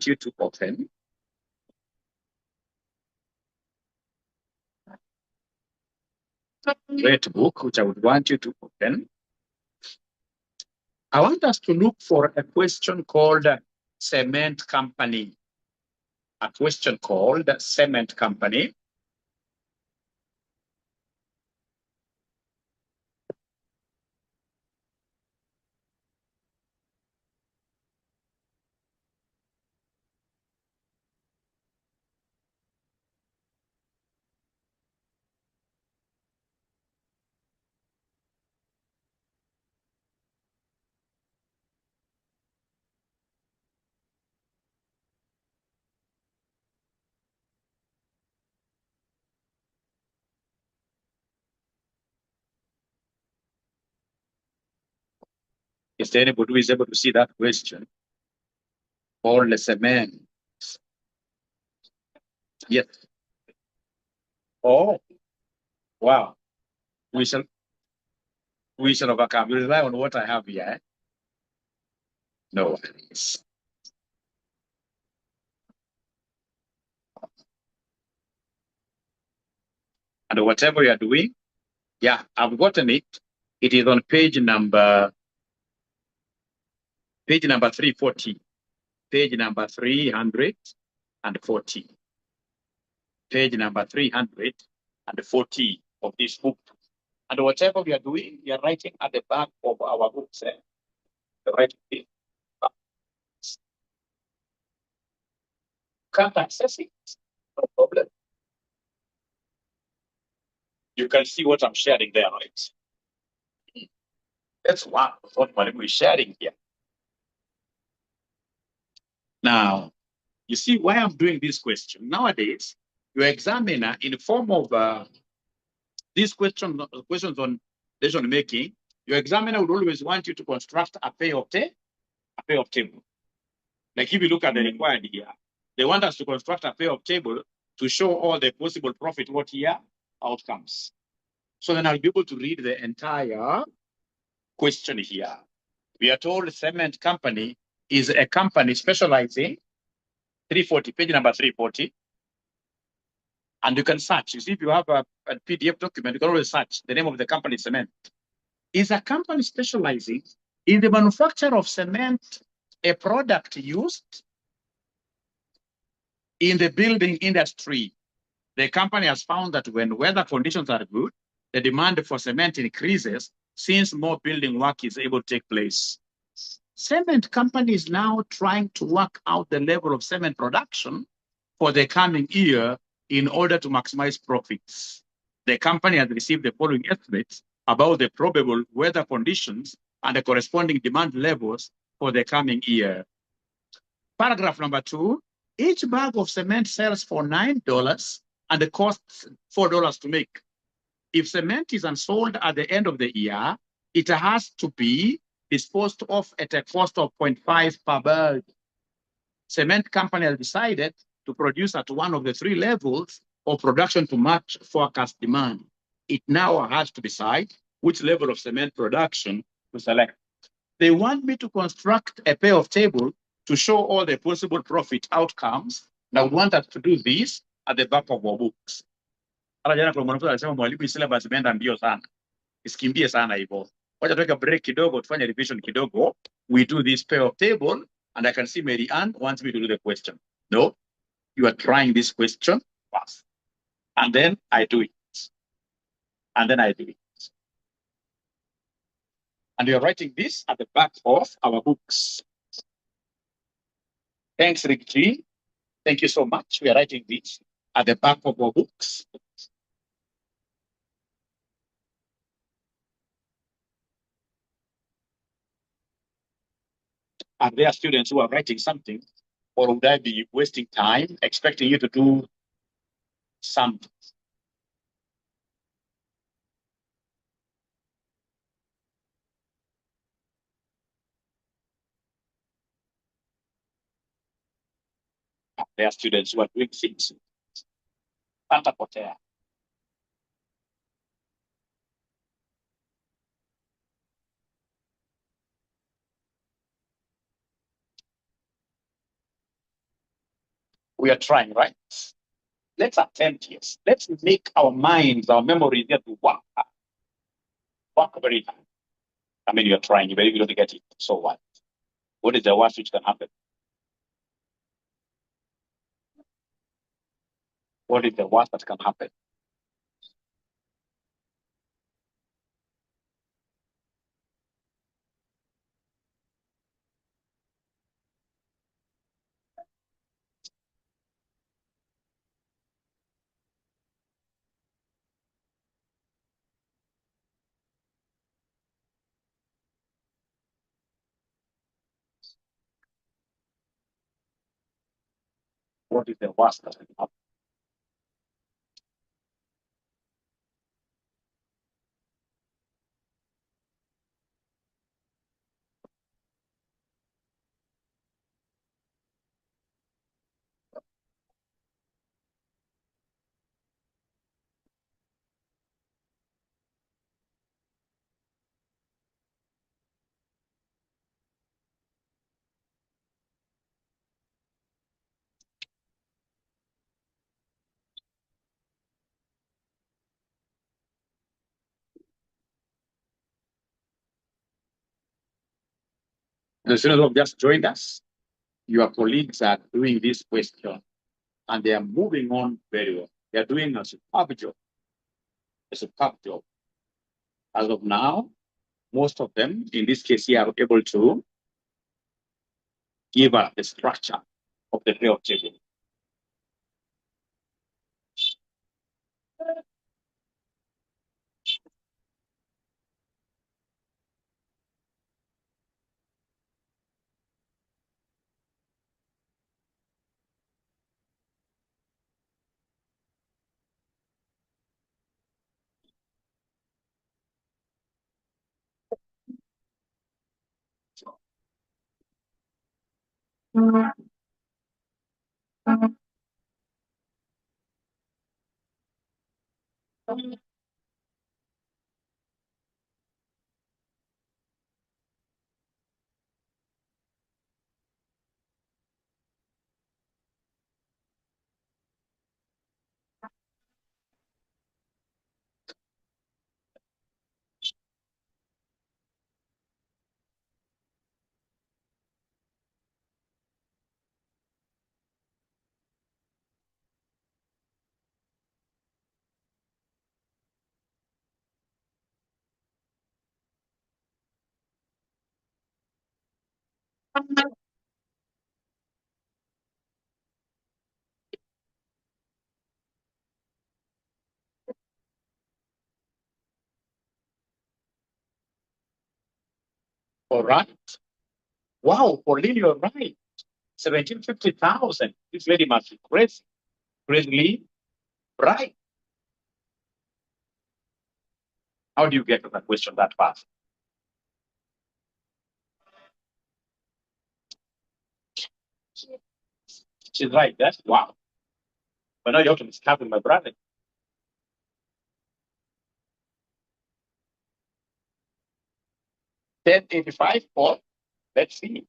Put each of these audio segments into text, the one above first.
want you to open. Great book, which I would want you to open. I want us to look for a question called cement company. A question called cement company. Is there anybody who is able to see that question? All the cement. Yes. Oh, wow. We shall overcome. You rely on what I have here. Eh? No worries. And whatever you are doing, yeah, I've gotten it. It is on page number 340. Page number 340. Page number 340 of this book. And whatever we are doing, we are writing at the back of our books. Writing it. Can't access it, no problem. You can see what I'm sharing there, right? That's what we're sharing here. Now, you see why I'm doing this question. Nowadays, your examiner, in the form of these questions on decision making, your examiner would always want you to construct a pair of table. Like if you look at the required here, they want us to construct a pair of table to show all the possible profit what year outcomes. So then I'll be able to read the entire question here. We are told cement company is a company specializing 340, page number 340. And you can search. You see, if you have a PDF document, you can always search the name of the company, cement. Is a company specializing in the manufacture of cement, a product used in the building industry. The company has found that when weather conditions are good, the demand for cement increases since more building work is able to take place. Cement company is now trying to work out the level of cement production for the coming year in order to maximize profits. The company has received the following estimates about the probable weather conditions and the corresponding demand levels for the coming year. Paragraph number 2, each bag of cement sells for $9 and it costs $4 to make. If cement is unsold at the end of the year, it has to be disposed of at a cost of 0.5 per bag. Cement company has decided to produce at one of the 3 levels of production to match forecast demand. It now has to decide which level of cement production to select. They want me to construct a pair of tables to show all the possible profit outcomes. Now, we want us to do this at the back of our books. Jana kuna mwanafunzi alisema mwalimu syllabus imeenda mbio sana. Isikimbie sana hivyo. Wacha tuweke break kidogo, tufanye revision kidogo. We do this pair of table and I can see Mary Ann wants me to do the question. No, you are trying this question first. And then I do it. And then I do it. And you're writing this at the back of our books. Thanks, Rick G. Thank you so much. We are writing this at the back of our books. Are there students who are writing something, or would I be wasting time expecting you to do something? There are students who are doing things. Patapotea. We are trying, right? Let's attempt this. Let's make our minds, our memories there to work hard. Work very hard. I mean, you're trying, you're very good to get it. So what? What is the worst which can happen? What is the worst that can happen? What is the worst that can happen? The students who have just joined us, your colleagues are doing this question and they are moving on very well. They are doing a superb job. A superb job. As of now, most of them, in this case here, are able to give us the structure of the day of table. All right. Wow, Pauline, you're right. 750,000. This lady must be crazy. Crazily right. How do you get to that question that fast? She's right. That's wow. But now you have to discuss with my brother. 1085 or let's see.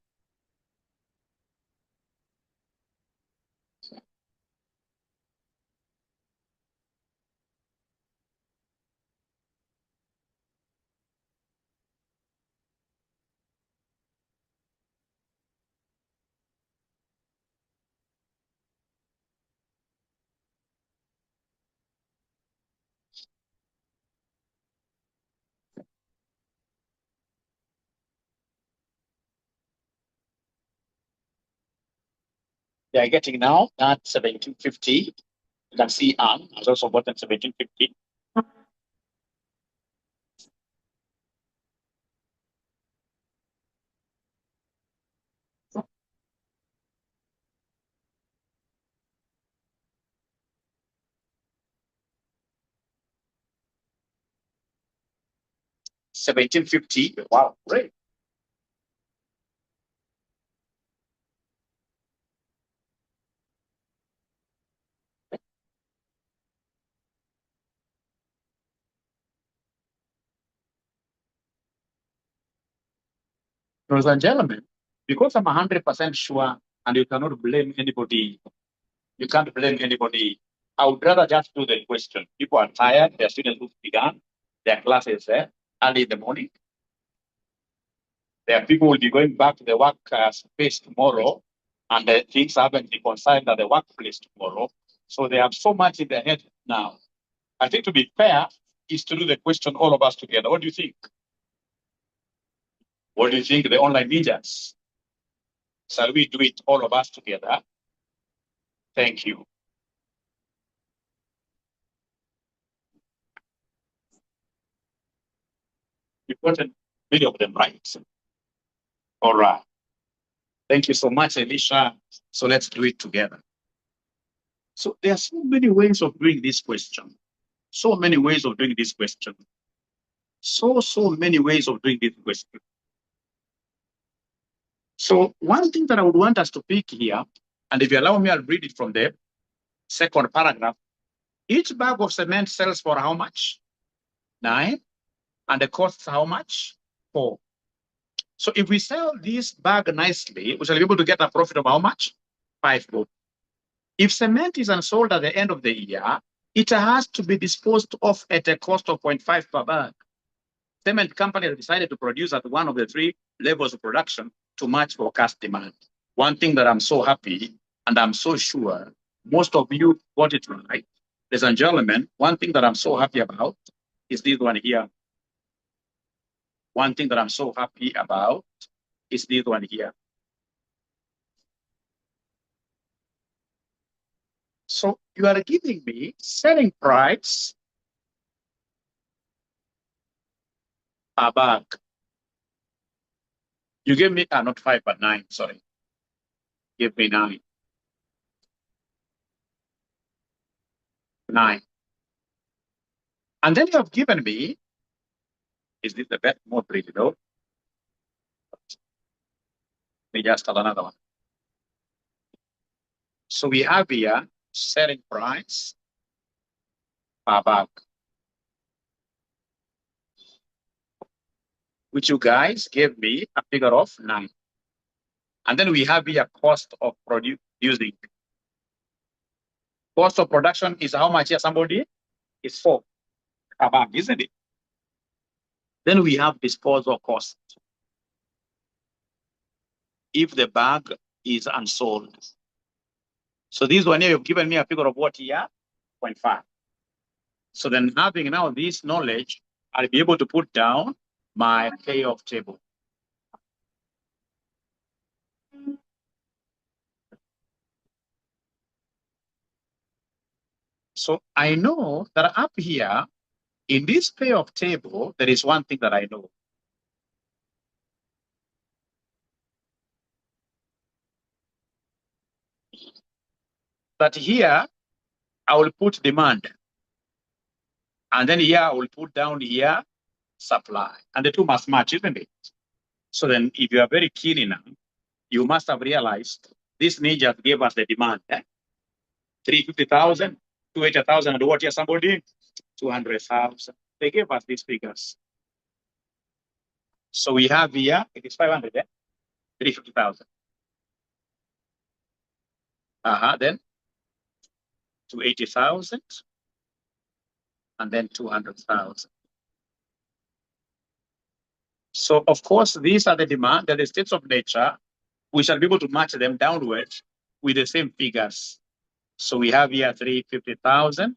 'They are getting now that 1750. You can see Anne has also gotten 1750. $17.50. Wow, great. Ladies and gentlemen, because I'm 100% sure, and you cannot blame anybody You can't blame anybody. I would rather just do the question. People are tired. Their students who began their classes early in the morning. There are people who will be going back to the work space tomorrow, and things haven't reconciled at the workplace tomorrow. So they have so much in their head now. I think to be fair is to do the question all of us together. What do you think? What do you think, the online ninjas? Shall we do it all of us together? Thank you. You've gotten many of them right. All right. Thank you so much, Elisha. So let's do it together. So there are so many ways of doing this question. So many ways of doing this question. So many ways of doing this question. So one thing that I would want us to pick here, and if you allow me, I'll read it from the second paragraph. Each bag of cement sells for how much? 9. And the costs how much? 4. So if we sell this bag nicely, we shall be able to get a profit of how much? 5 bob. If cement is unsold at the end of the year, it has to be disposed of at a cost of 0.5 per bag. Cement company has decided to produce at one of the 3 levels of production to match forecast demand. One thing that I'm so happy, and I'm so sure most of you got it right, ladies and gentlemen, one thing that I'm so happy about is this one here. One thing that I'm so happy about is this one here. So you are giving me selling price per bag. You gave me, not 5, but 9, sorry. Give me 9. 9. And then you have given me, is this the best more pretty though? Let me just add another one. So we have here selling price per bag, which you guys gave me a figure of 9. And then we have here cost of producing. Cost of production is how much here, somebody? It's 4 per bag, isn't it? Then we have disposal cost. If the bag is unsold. So this one here, you've given me a figure of what here? 0.5. So then having now this knowledge, I'll be able to put down my payoff table. So I know that up here, in this payoff table, there is one thing that I know. That here, I will put demand. And then here, I will put down here, supply. And the two must match, isn't it? So then if you are very keen enough, you must have realized this ninja gave us the demand. 350,000, 280,000, and what here, somebody? 200,000. They gave us these figures. So we have here, it is 500, 350,000. Then 280,000, and then 200,000. So of course, these are the demand, they're the states of nature. We shall be able to match them downwards with the same figures. So we have here 350,000,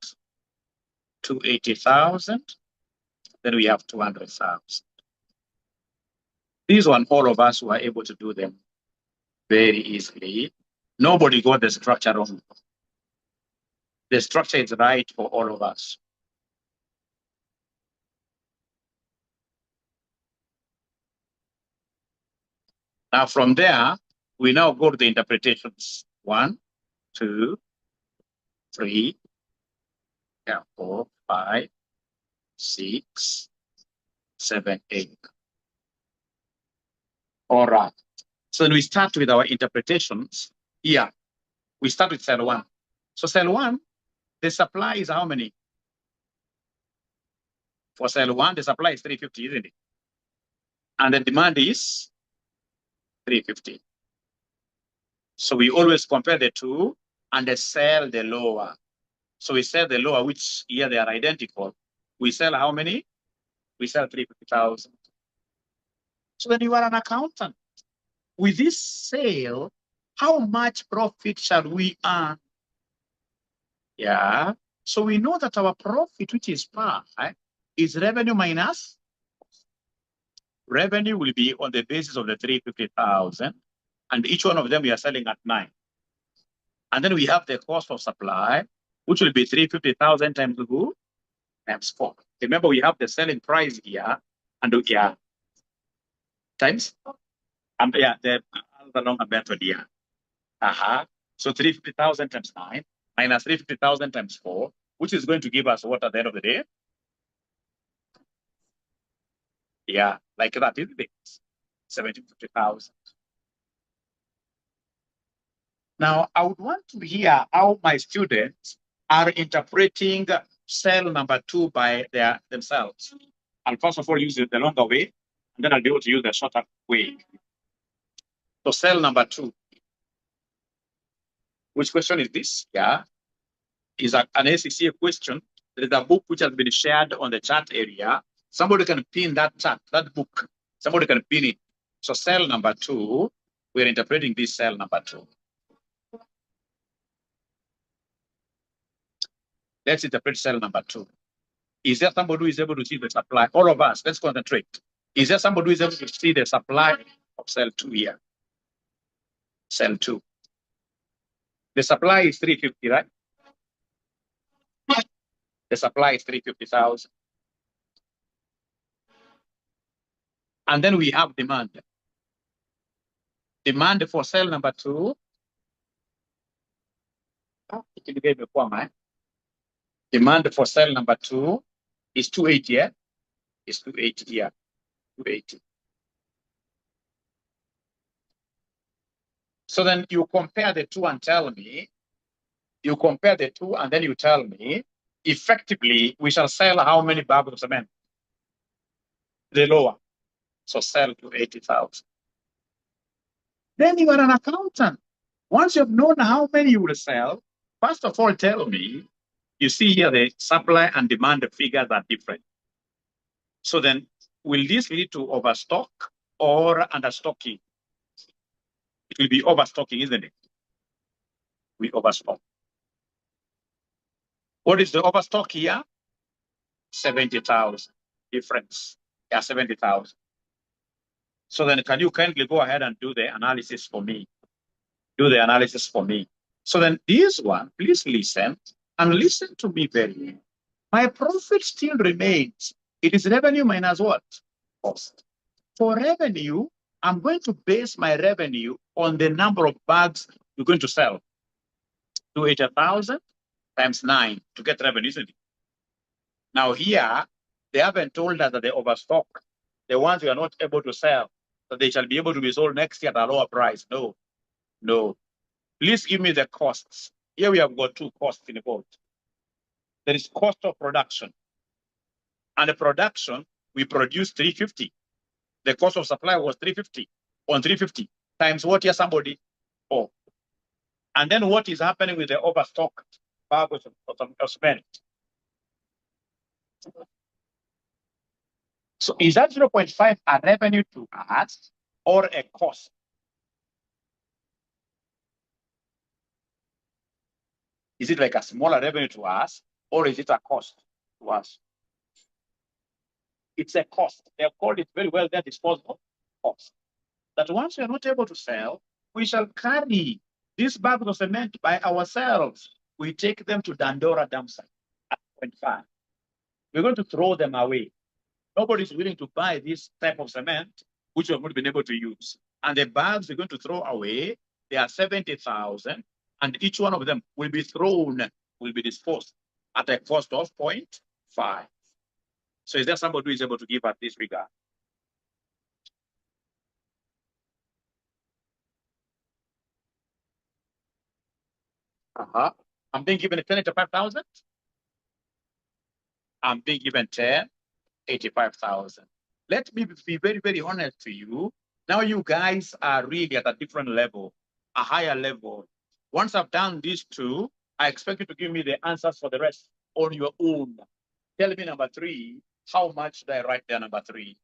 280,000, then we have 200,000. These one, all of us were able to do them very easily. Nobody got the structure wrong. The structure is right for all of us. Now from there, we now go to the interpretations. 1, 2, 3, 4, 5, 6, 7, 8. All right. So then we start with our interpretations. Here, we start with cell 1. So cell 1, the supply is how many? For cell 1, the supply is 350, isn't it? And the demand is 350. So we always compare the two and they sell the lower. So we sell the lower, which here they are identical. We sell how many? We sell 350,000. So then you are an accountant. With this sale, how much profit shall we earn? Yeah. So we know that our profit, which is pi, is revenue minus. Revenue will be on the basis of the 350,000, and each one of them we are selling at 9. And then we have the cost of supply, which will be 350,000 times who? Times 4. Remember, we have the selling price here, and yeah, times, and yeah, the longer method here. So 350,000 times 9 minus 350,000 times 4, which is going to give us what at the end of the day? Yeah, like that, isn't it? 750,000. Now, I would want to hear how my students are interpreting cell number 2 by themselves. I'll first of all use the longer way, and then I'll be able to use the shorter way. So cell number 2. Which question is this? Yeah, is an SCCA question. There is a book which has been shared on the chat area. Somebody can pin that chat, that book. Somebody can pin it. So cell number 2, we're interpreting this cell number 2. Let's interpret cell number 2. Is there somebody who is able to see the supply? All of us, let's concentrate. Is there somebody who is able to see the supply of cell 2 here? Cell 2. The supply is 350, right? The supply is 350,000. And then we have demand. Demand for cell number 2. Demand for cell number 2 is 280, yeah? Is 280 here. 280. So then you compare the two and tell me, you compare the two and then you tell me, effectively, we shall sell how many bags of cement? The lower. So sell to 80,000. Then you are an accountant. Once you've known how many you will sell, first of all, tell me, you see here the supply and demand figures are different. So then, will this lead to overstock or understocking? It will be overstocking, isn't it? We overstock. What is the overstock here? 70,000 difference. Yeah, 70,000. So then can you kindly go ahead and do the analysis for me? Do the analysis for me. So then this one, please listen and listen to me very well. My profit still remains. It is revenue minus what? Cost. For revenue, I'm going to base my revenue on the number of bags you're going to sell. 280,000 times 9 to get revenue, isn't it? Now here, they haven't told us that they overstock. The ones we are not able to sell, that they shall be able to be sold next year at a lower price. No, no. Please give me the costs. Here we have got two costs involved. There is cost of production. And the production, we produced 350. The cost of supply was 350. On 350 times what here, somebody? 4. And then what is happening with the overstock bag of cement? So is that 0.5 a revenue to us or a cost? Is it like a smaller revenue to us or is it a cost to us? It's a cost. They have called it very well their disposable cost. That once we are not able to sell, we shall carry these bags of cement by ourselves. We take them to Dandora dump site at 0.5. We're going to throw them away. Nobody's willing to buy this type of cement, which we have not been able to use. And the bags we're going to throw away, they are 70,000, and each one of them will be thrown, will be disposed at a cost of 0.5. So is there somebody who is able to give us this regard? I'm being given 1085,000. I'm being given 1085,000. Let me be very, very honest to you. Now you guys are really at a different level, a higher level. Once I've done these two, I expect you to give me the answers for the rest on your own. Tell me number 3. How much should I write there number 3?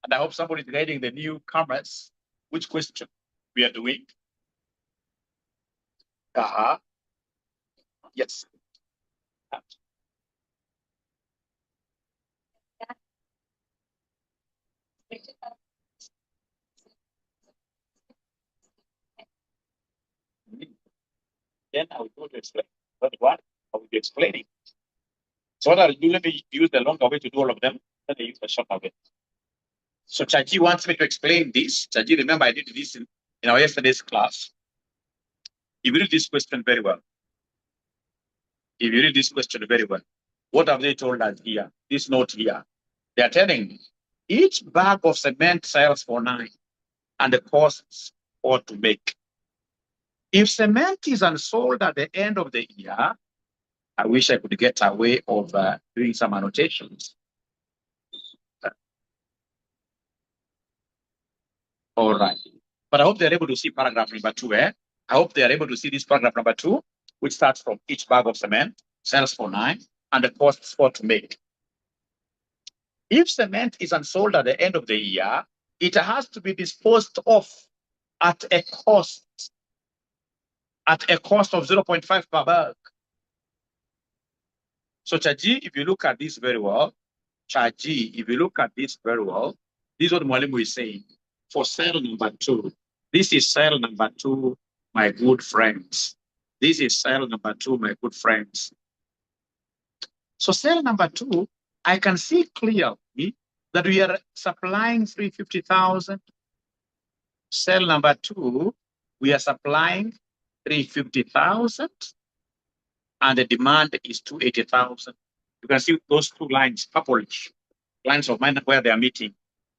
And I hope somebody is guiding the newcomers which question we are doing. Yes. Then I will go to explain. But what I will be explaining. So what I'll do, let me use the longer way to do all of them, then I use the shorter way. So Chaji wants me to explain this. Chaji, remember I did this in our yesterday's class. If you read this question very well. If you read this question very well, what have they told us here? This note here. They are telling me each bag of cement sells for 9 and the costs ought to make. If cement is unsold at the end of the year, I wish I could get a way of doing some annotations. All right. But I hope they're able to see paragraph number 2. I hope they are able to see this paragraph number 2, which starts from each bag of cement sells for 9 and the costs ought to make. If cement is unsold at the end of the year, it has to be disposed of at a cost of 0.5 per bag. So Chaji, if you look at this very well, this is what Mwalimu is saying. For cell number 2, this is cell number 2, my good friends. This is cell number 2, my good friends. So cell number 2, I can see clearly that we are supplying 350,000. Cell number 2, we are supplying 350,000 and the demand is 280,000. You can see those two lines, purplish lines of mine where they are meeting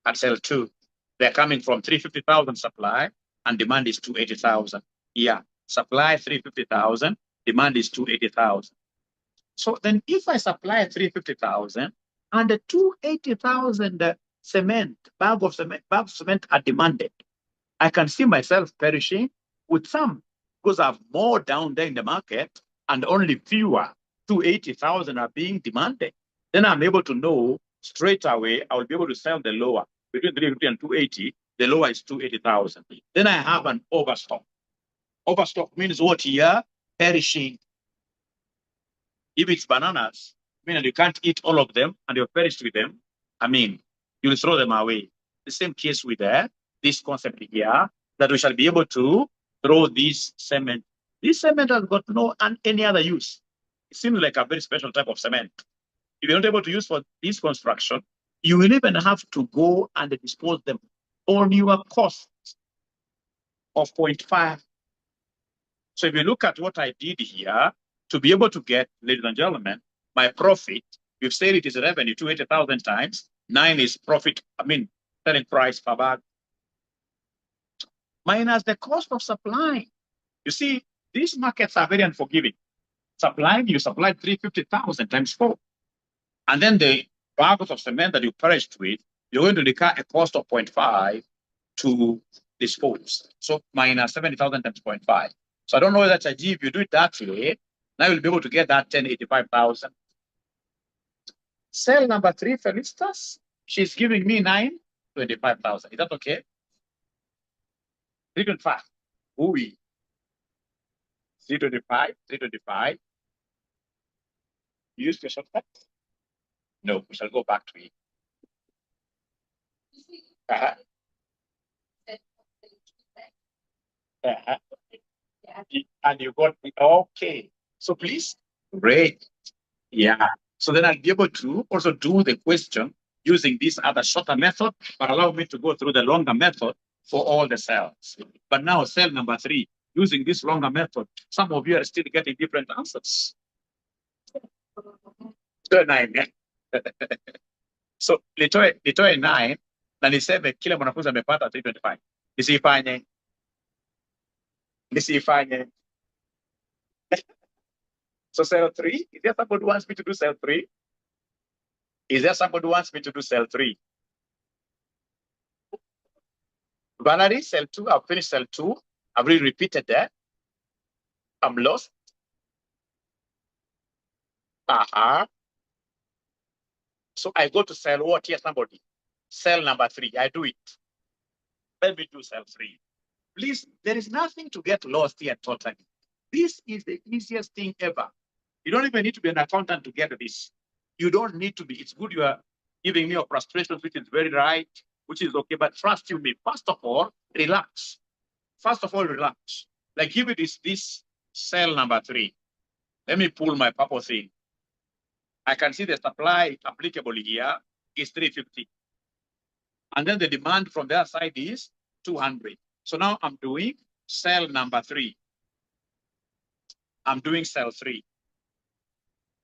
at cell 2. They're coming from 350,000 supply and demand is 280,000. Yeah, supply 350,000, demand is 280,000. So then if I supply 350,000 and the 280,000 bag of cement are demanded, I can see myself perishing with some because I have more down there in the market and only fewer 280,000 are being demanded. Then I'm able to know straight away I will be able to sell the lower between 350 and 280. The lower is 280,000. Then I have an overstock. Overstock means what here? Perishing. If it's bananas, meaning you can't eat all of them and you're perished with them, you'll throw them away. The same case with this concept here, that we shall be able to throw this cement. This cement has got no any other use. It seems like a very special type of cement. If you're not able to use for this construction, you will even have to go and dispose them on your cost of 0.5. So if you look at what I did here, to be able to get, ladies and gentlemen, my profit, we've said it is revenue 280,000 times 9 is profit, selling price per bag, minus the cost of supplying. You see, these markets are very unforgiving. Supplying, you supplied 350,000 times 4. And then the bags of cement that you perished with, you're going to incur a cost of 0.5 to dispose. So minus 70,000 times 0.5. So I don't know whether Chaji, if you do it that way, now you'll be able to get that 1085,000. Cell number 3, Felicitas, she's giving me 925,000. Is that okay? 325. Ooh. 325. Use the shortcut? No, we shall go back to it. And you got me. Okay. So please, great. Yeah. So then I'll be able to also do the question using this other shorter method, but allow me to go through the longer method for all the cells. But now cell number 3, using this longer method, some of you are still getting different answers. So nitoe 9 na niseme kila mwanafunzi amepata 325. Nisifanye. So cell 3, is there somebody who wants me to do cell 3? Is there somebody who wants me to do cell 3? Valerie, cell 2, I've finished cell 2. I've really repeated that. I'm lost. So I go to cell what here, somebody? Cell number 3. I do it. Let me do cell 3. Please, there is nothing to get lost here totally. This is the easiest thing ever. You don't even need to be an accountant to get this. You don't need to be. It's good you are giving me your frustrations, which is very right, which is okay. But trust you me. First of all, relax. First of all, relax. Like give it this cell number 3. Let me pull my purple thing. I can see the supply applicable here is 350. And then the demand from their side is 200. So now I'm doing cell number 3. I'm doing cell 3.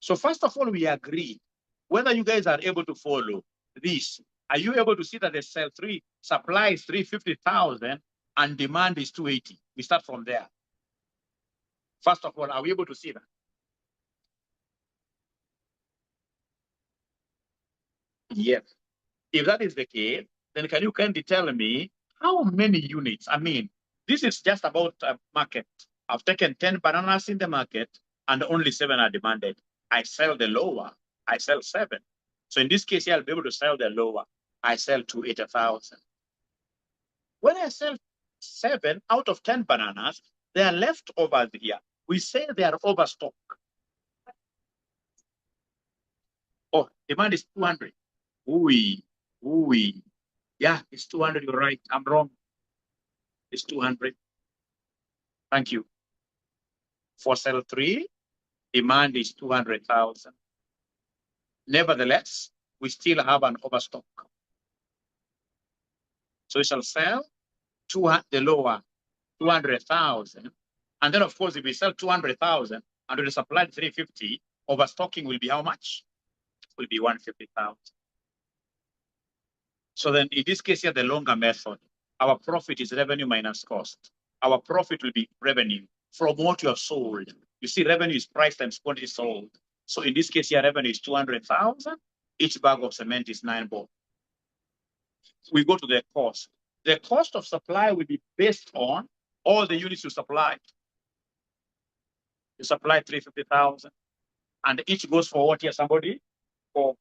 So first of all, we agree whether you guys are able to follow this. Are you able to see that the cell 3 supply is 350,000 and demand is 280? We start from there. First of all, are we able to see that? Yes. If that is the case, then can you kindly tell me how many units? I mean, this is just about a market. I've taken 10 bananas in the market and only 7 are demanded. I sell the lower, I sell 7. So in this case here, I'll be able to sell the lower. I sell 280,000. When I sell 7 out of 10 bananas, they are left over here. We say they are overstock. Oh, demand is 200. Ooh. Yeah, it's 200. You're right. I'm wrong. It's 200. Thank you. For cell 3, demand is 200,000. Nevertheless, we still have an overstock. So we shall sell the lower 200,000. And then, of course, if we sell 200,000 and we supply 350, overstocking will be how much? Will be 150,000. So then in this case here, the longer method, our profit is revenue minus cost. Our profit will be revenue from what you have sold. You see, revenue is price times quantity sold. So in this case here, revenue is 200,000. Each bag of cement is 9 balls. We go to the cost. The cost of supply will be based on all the units you supply. You supply 350,000. And each goes for what here, somebody? For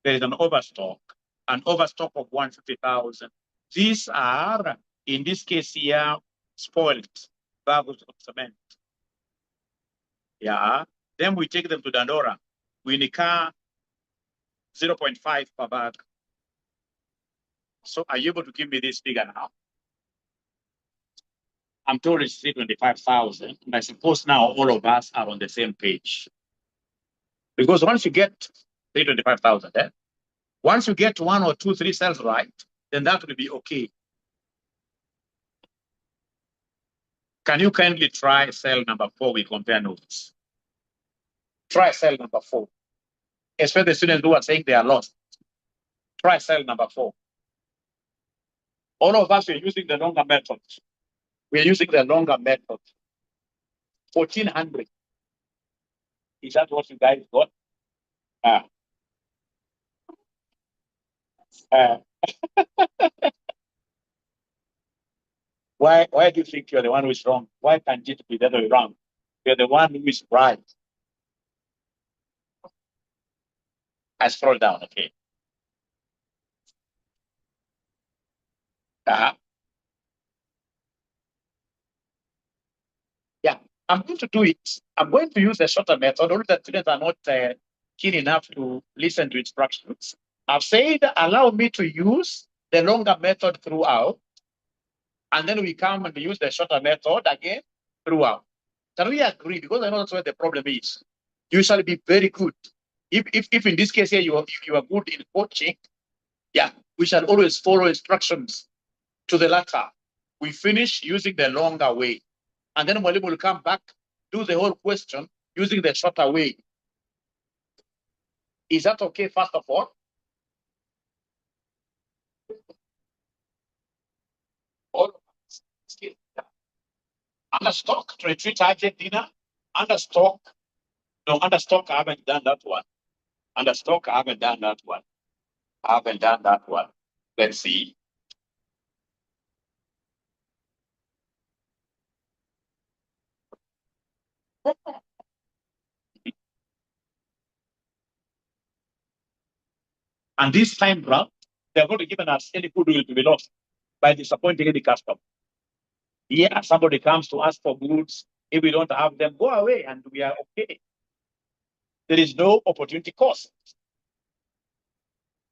there is an overstock of 150,000. These are, in this case here, spoiled bags of cement. Yeah. Then we take them to Dandora. We incur 0.5 per bag. So are you able to give me this figure now? I'm told it's 325,000. And I suppose now all of us are on the same page. Because once you get 325,000, once you get 1 or 2, 3 cells right, then that will be okay. Can you kindly try cell number 4? We compare notes. Try cell number 4. Especially the students who are saying they are lost. Try cell number 4. All of us are using the longer method. We are using the longer method. 1,400. Is that what you guys got? Why do you think you're the one who is wrong? Why can't it be the other way around? You're the one who is right. I scroll down, okay. Yeah, I'm going to do it. I'm going to use a shorter method. Only the students are not keen enough to listen to instructions. I've said, allow me to use the longer method throughout, and then we come and use the shorter method again throughout. Can we agree? Because I know that's where the problem is. You shall be very good. If in this case here you are good in coaching, yeah, we shall always follow instructions to the letter. We finish using the longer way. And then Mwalimu will come back, do the whole question using the shorter way. Is that okay, first of all? All of us. Under stock, to retreat Argentina. Under stock. No, under stock, I haven't done that one. Under stock, I haven't done that one. I haven't done that one. Let's see. And this time round, they're going to give us any goodwill to be lost by disappointing any customer. Yeah, somebody comes to ask for goods. If we don't have them, go away and we are okay. There is no opportunity cost.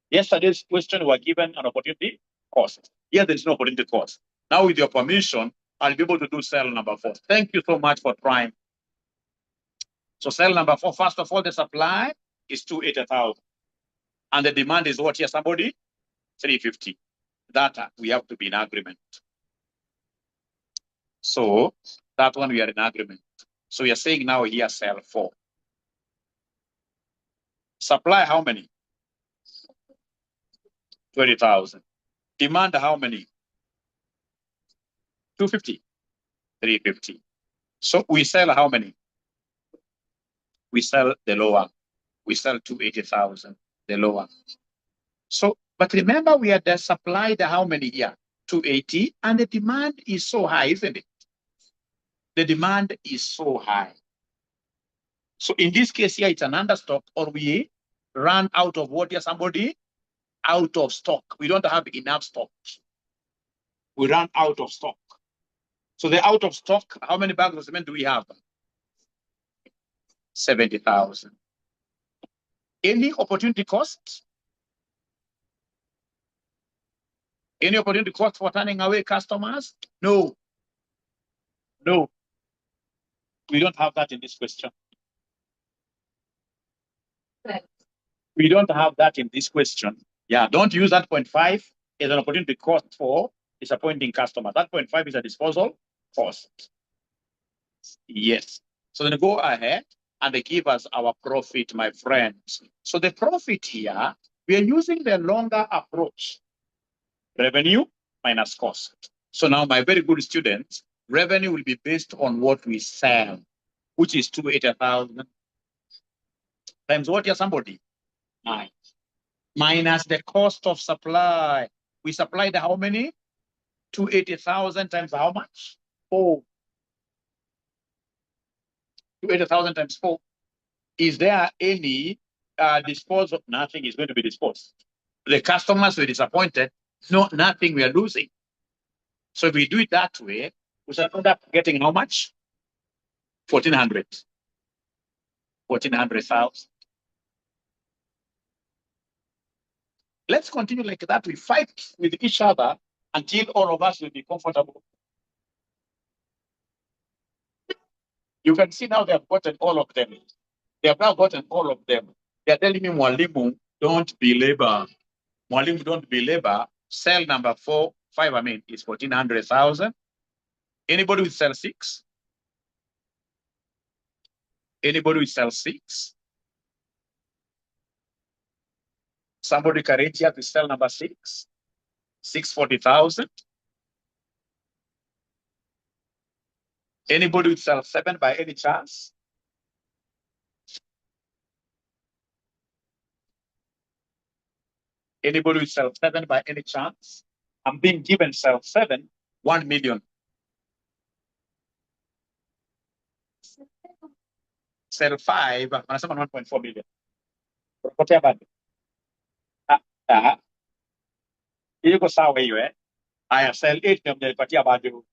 Yesterday's question were given an opportunity cost. Here there is no opportunity cost. Now, with your permission, I'll be able to do cell number 4. Thank you so much for trying. So cell number 4, first of all, the supply is 280,000. And the demand is what here, somebody? 350. That we have to be in agreement. So that one we are in agreement. So we are saying now here cell 4. Supply how many? 20,000. Demand how many? 250. 350. So we sell how many? We sell the lower. We sell 280,000, the lower. So, but remember we had supplied how many here? 280, and the demand is so high, isn't it? The demand is so high. So in this case here, it's an understock, or we run out of what here, somebody? Out of stock. We don't have enough stock. We run out of stock. So the out of stock, how many bags of cement do we have? 70,000. Any opportunity cost? Any opportunity cost for turning away customers? No. No. We don't have that in this question. We don't have that in this question. Yeah, don't use that 0.5 as an opportunity cost for disappointing customers. That 0.5 is a disposal cost. Yes. So then go ahead and they give us our profit, my friends. So the profit here, we are using the longer approach. Revenue minus cost. So now, my very good students, revenue will be based on what we sell, which is 280,000 times what here, somebody? 9. Minus the cost of supply. We supplied how many? 280,000 times how much? 4. 280,000 times 4. Is there any disposal? Nothing is going to be disposed. The customers were disappointed. No, nothing we are losing. So if we do it that way, we shall end up getting how much? 1,400. 1,400,000. Let's continue like that. We fight with each other until all of us will be comfortable. You can see now they have gotten all of them. They have now gotten all of them. They are telling me, Mwalimu, don't be labor. Mwalimu, don't be labor. Cell number 4, 5, I mean, is 1,400,000. Anybody with cell 6? Anybody with cell 6? Somebody correct here to cell number 6? 640,000. Anybody with cell 7 by any chance? Anybody with cell 7 by any chance? I'm being given cell 7, 1 million. Cell 5, wanasema 1.4 million. Potea bado. Iko sawa hiyo eh? Aya, cell 8 ndio mjaipatia bado.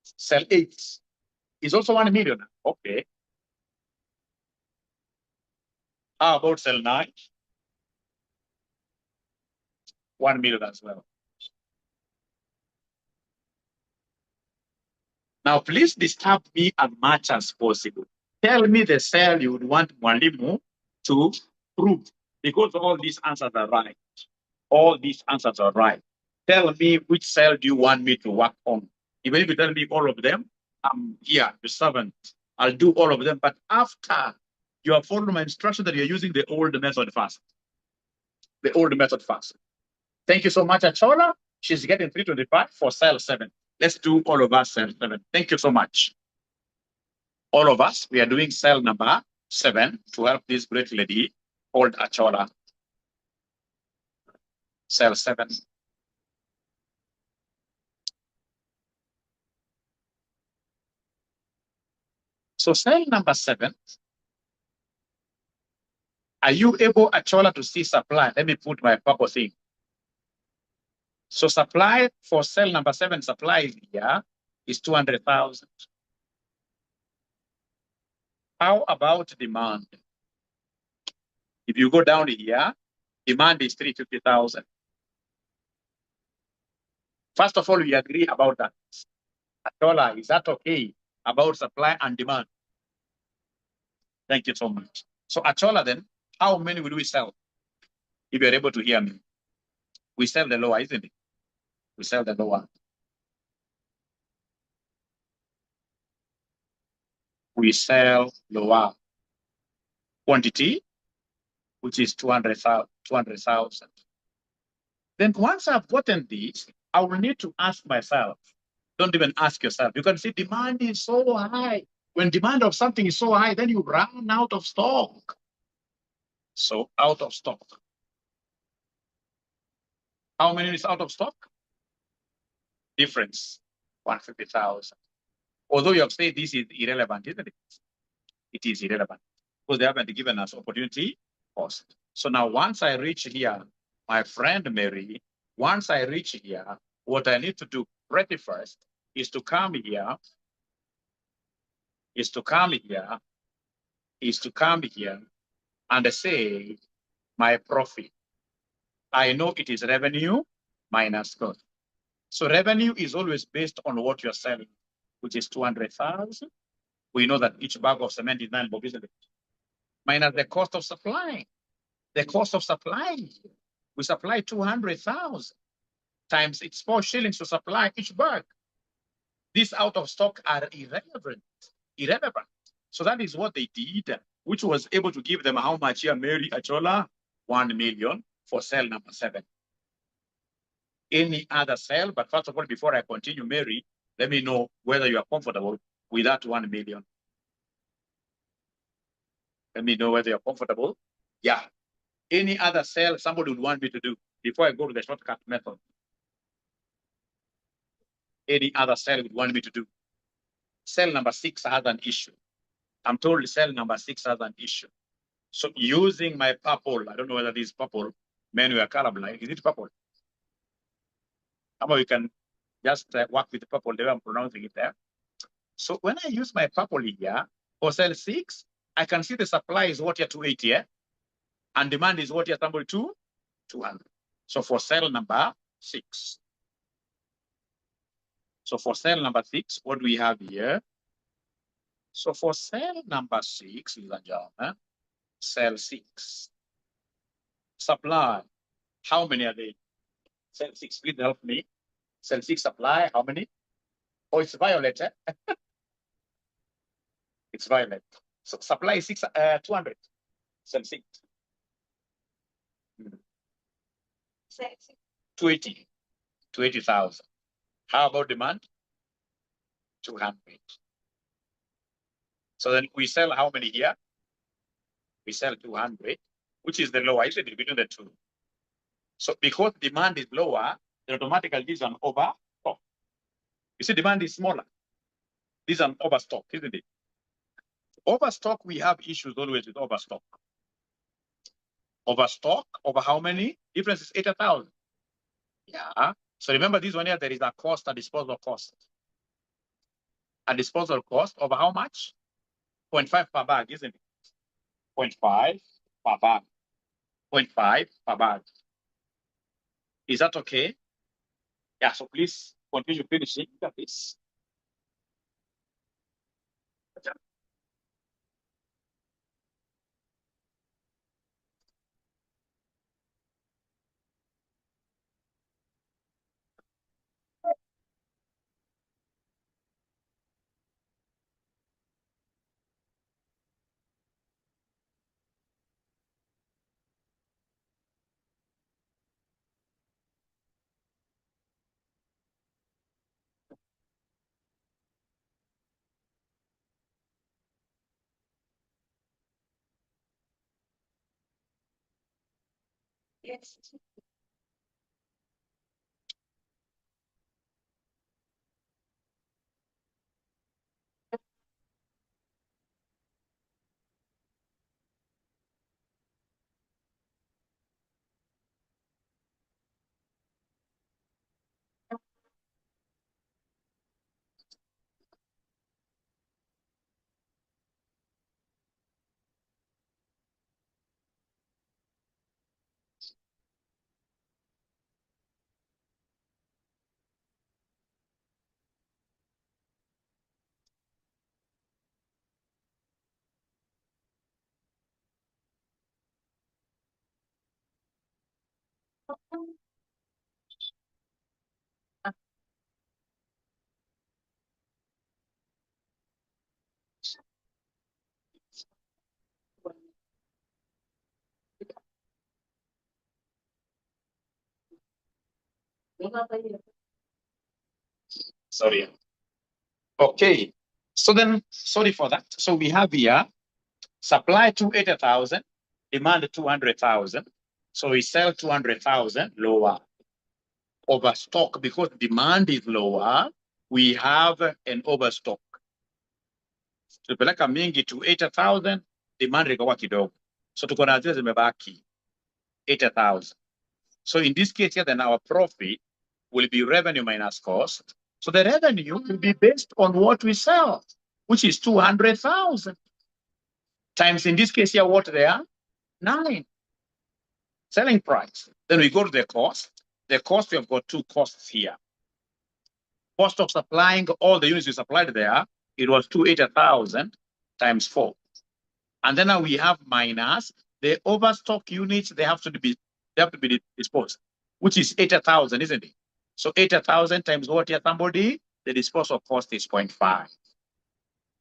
Cell 8 is also 1 million. Okay. How about cell 9? 1 million as well. Now, please disturb me as much as possible. Tell me the cell you would want Mwalimu to prove, because all these answers are right. All these answers are right. Tell me which cell do you want me to work on. Even if you tell me all of them, I'm here, the servant. I'll do all of them. But after you have followed my instruction that you're using the old method first. The old method first. Thank you so much, Achola. She's getting 325 for cell 7. Let's do all of us cell 7. Thank you so much. All of us, we are doing cell number 7 to help this great lady called Achola. Cell 7. So cell number 7 Are you able, Achola, to see supply? Let me put my purple thing. So supply for cell number 7, supply here is 200,000. How about demand? If you go down here, demand is 350,000. First of all, we agree about that. Achola, is that okay about supply and demand? Thank you so much. So Achola, then, how many will we sell? If you're able to hear me. We sell the lower, isn't it? We sell the lower. We sell lower quantity, which is 200,000. Then once I've gotten this, I will need to ask myself, don't even ask yourself. You can see demand is so high. When demand of something is so high, then you run out of stock. So out of stock. How many is out of stock? Difference, 150,000. Although you have said this is irrelevant, isn't it? It is irrelevant because they haven't given us opportunity cost. So now once I reach here, my friend Mary, once I reach here, what I need to do pretty first is to come here, and say my profit. I know it is revenue minus cost. So revenue is always based on what you're selling, which is 200,000. We know that each bag of cement is 9 bob, isn't it? Minus the cost of supplying. The cost of supplying. We supply 200,000 times it's 4 shillings to supply each bag. These out of stock are irrelevant. So that is what they did, which was able to give them how much here, Mary Achola? 1 million for cell number 7. Any other cell, but first of all, before I continue, Mary, let me know whether you are comfortable with that 1 million. Let me know whether you're comfortable. Yeah. Any other cell somebody would want me to do before I go to the shortcut method? Any other cell would want me to do? Cell number 6 has an issue. I'm told cell number 6 has an issue. So using my purple, I don't know whether this is purple, men were colorblind. Is it purple? How about you can just work with the purple the way I'm pronouncing it there. So when I use my purple here, for cell 6, I can see the supply is what here 280, yeah? And demand is what here somebody 200. So for cell number 6. So for cell number 6, what do we have here? So for cell number 6, ladies and gentlemen, cell 6. Supply, how many are they? Cell 6, please help me. Cell 6 supply, how many? Oh, it's violet, eh? It's violet. So supply is 200. Cell 6. 280. 280,000. How about demand? 200. So then we sell how many here? We sell 200, which is the lower, isn't it, between the two? So because demand is lower, it automatically gives an overstock. You see, demand is smaller. This is an overstock, isn't it? Overstock, we have issues always with overstock. Overstock over how many? Difference is 80,000. Yeah. So remember this one here, there is a cost, a disposal cost. A disposal cost over how much? 0.5 per bag, isn't it? 0.5 per bag. 0.5 per bag. Is that okay? Yeah, so please continue finishing this. Yes. Sorry. Okay. So then, sorry for that. So we have here supply 280,000, demand 200,000. So we sell 200,000 lower. Overstock because demand is lower. We have an overstock. Tupeleka mingi to 80,000, demand ikawa kidogo. So tuko na zile zimebaki 80,000. So in this case here, then our profit will be revenue minus cost. So the revenue will be based on what we sell, which is 200,000 times, in this case here, what they are? 9. Selling price. Then we go to the cost. The cost, we have got 2 costs here. Cost of supplying all the units we supplied there, it was 280,000 times 4. And then now we have minus the overstock units, they have to be disposed, which is 80,000, isn't it? So 80,000 times what here, somebody? The disposal cost is 0.5.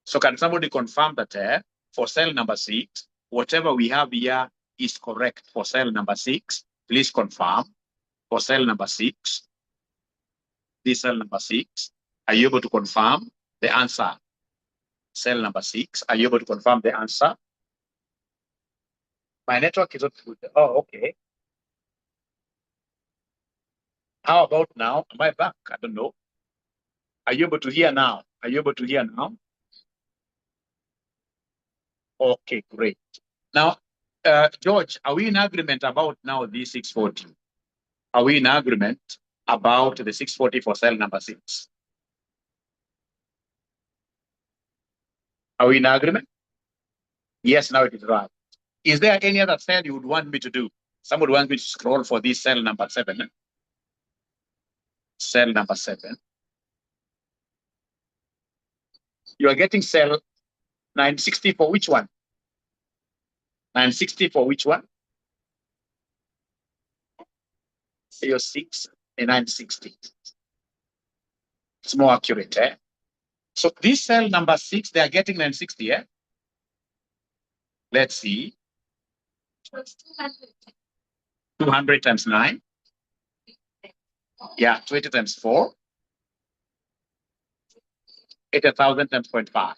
So can somebody confirm that for cell number 6, whatever we have here is correct for cell number 6? Please confirm for cell number 6. This cell number 6. Are you able to confirm the answer? Cell number 6. Are you able to confirm the answer? My network is not good. Oh, okay. How about now? Am I back? I don't know. Are you able to hear now? Are you able to hear now? Okay, great. Now, George, are we in agreement about now the 640? Are we in agreement about the 640 for cell number 6? Are we in agreement? Yes, now it is right. Is there any other cell you would want me to do? Somebody wants me to scroll for this cell number 7. Cell number 7. You are getting cell 960 for which one? 960 for which one? Your 6 and 960. It's more accurate, eh? So this cell number 6, they are getting 960, eh? Let's see. 200 times 9. Yeah, 20 times 4. 80,000 times 0.5.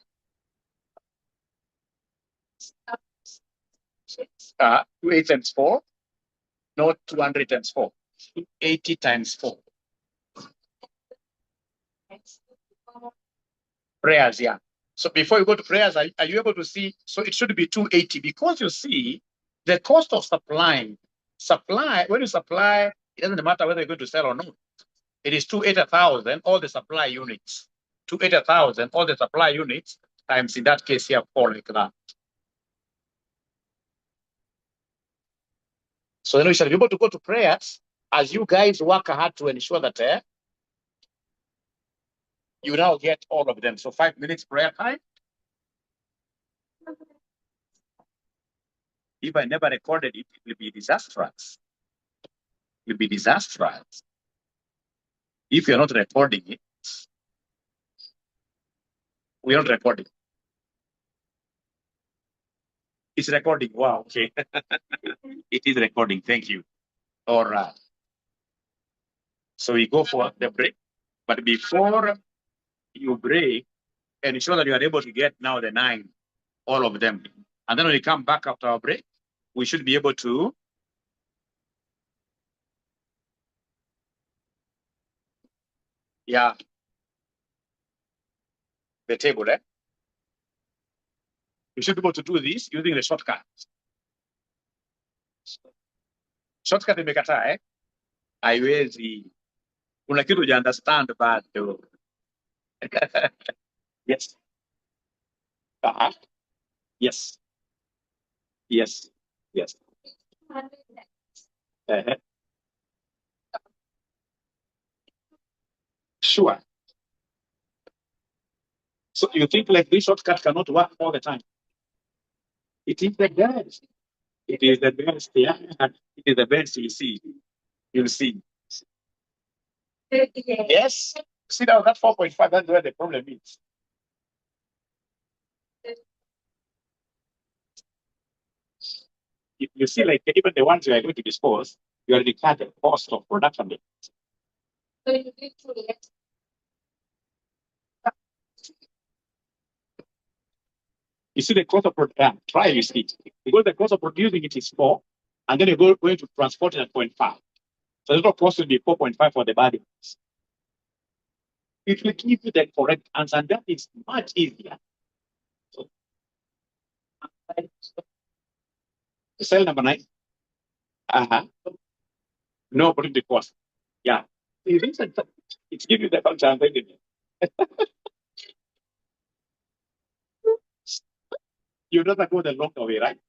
280 times 4. Not 200 times 4. 80 times 4. Prayers, yeah. So before you go to prayers, are you able to see? So it should be 280 because you see the cost of supply, when you supply, it doesn't matter whether you're going to sell or not. It is 280,000, all the supply units. 280,000, all the supply units, times in that case here, 4 like that. So then we shall be able to go to prayers as you guys work hard to ensure that you now get all of them. So 5 minutes prayer time. If I never recorded it, it will be disastrous. It will be disastrous. If you're not recording it, we're not recording. It's recording. Wow, okay. It is recording. Thank you. All right. So we go for the break. But before you break, ensure that you are able to get now the 9, all of them. And then when we come back after our break, we should be able to the table, eh? We should be able to do this using the shortcut. Shortcut imekataa, eh? Haiwezi. Kuna kitu ja understand bado. Yes. Yes. Yes. Yes. Sure. So you think like this shortcut cannot work all the time? It is the best. It is the best. Yeah. It is the best, you see. You'll see. Yes. See now that 4.5, that's where the problem is. You see, like even the ones you are going to dispose, you already cut the cost of production. You see the cost of production, try you see it. Because the cost of producing it is 4, and then you're going to transport it at 0.5. So the total cost will be 4.5 for the body. It will give you the correct answer, and that is much easier. So, cell number 9. No, put the cost. Yeah. It's give you the function. You don't go the long way, right?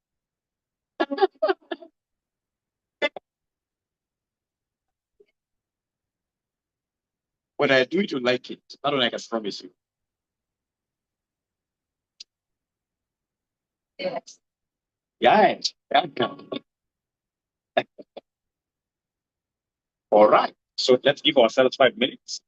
When I do it, you like it. I don't like I promise you. Yes. Yeah. All right. So let's give ourselves 5 minutes.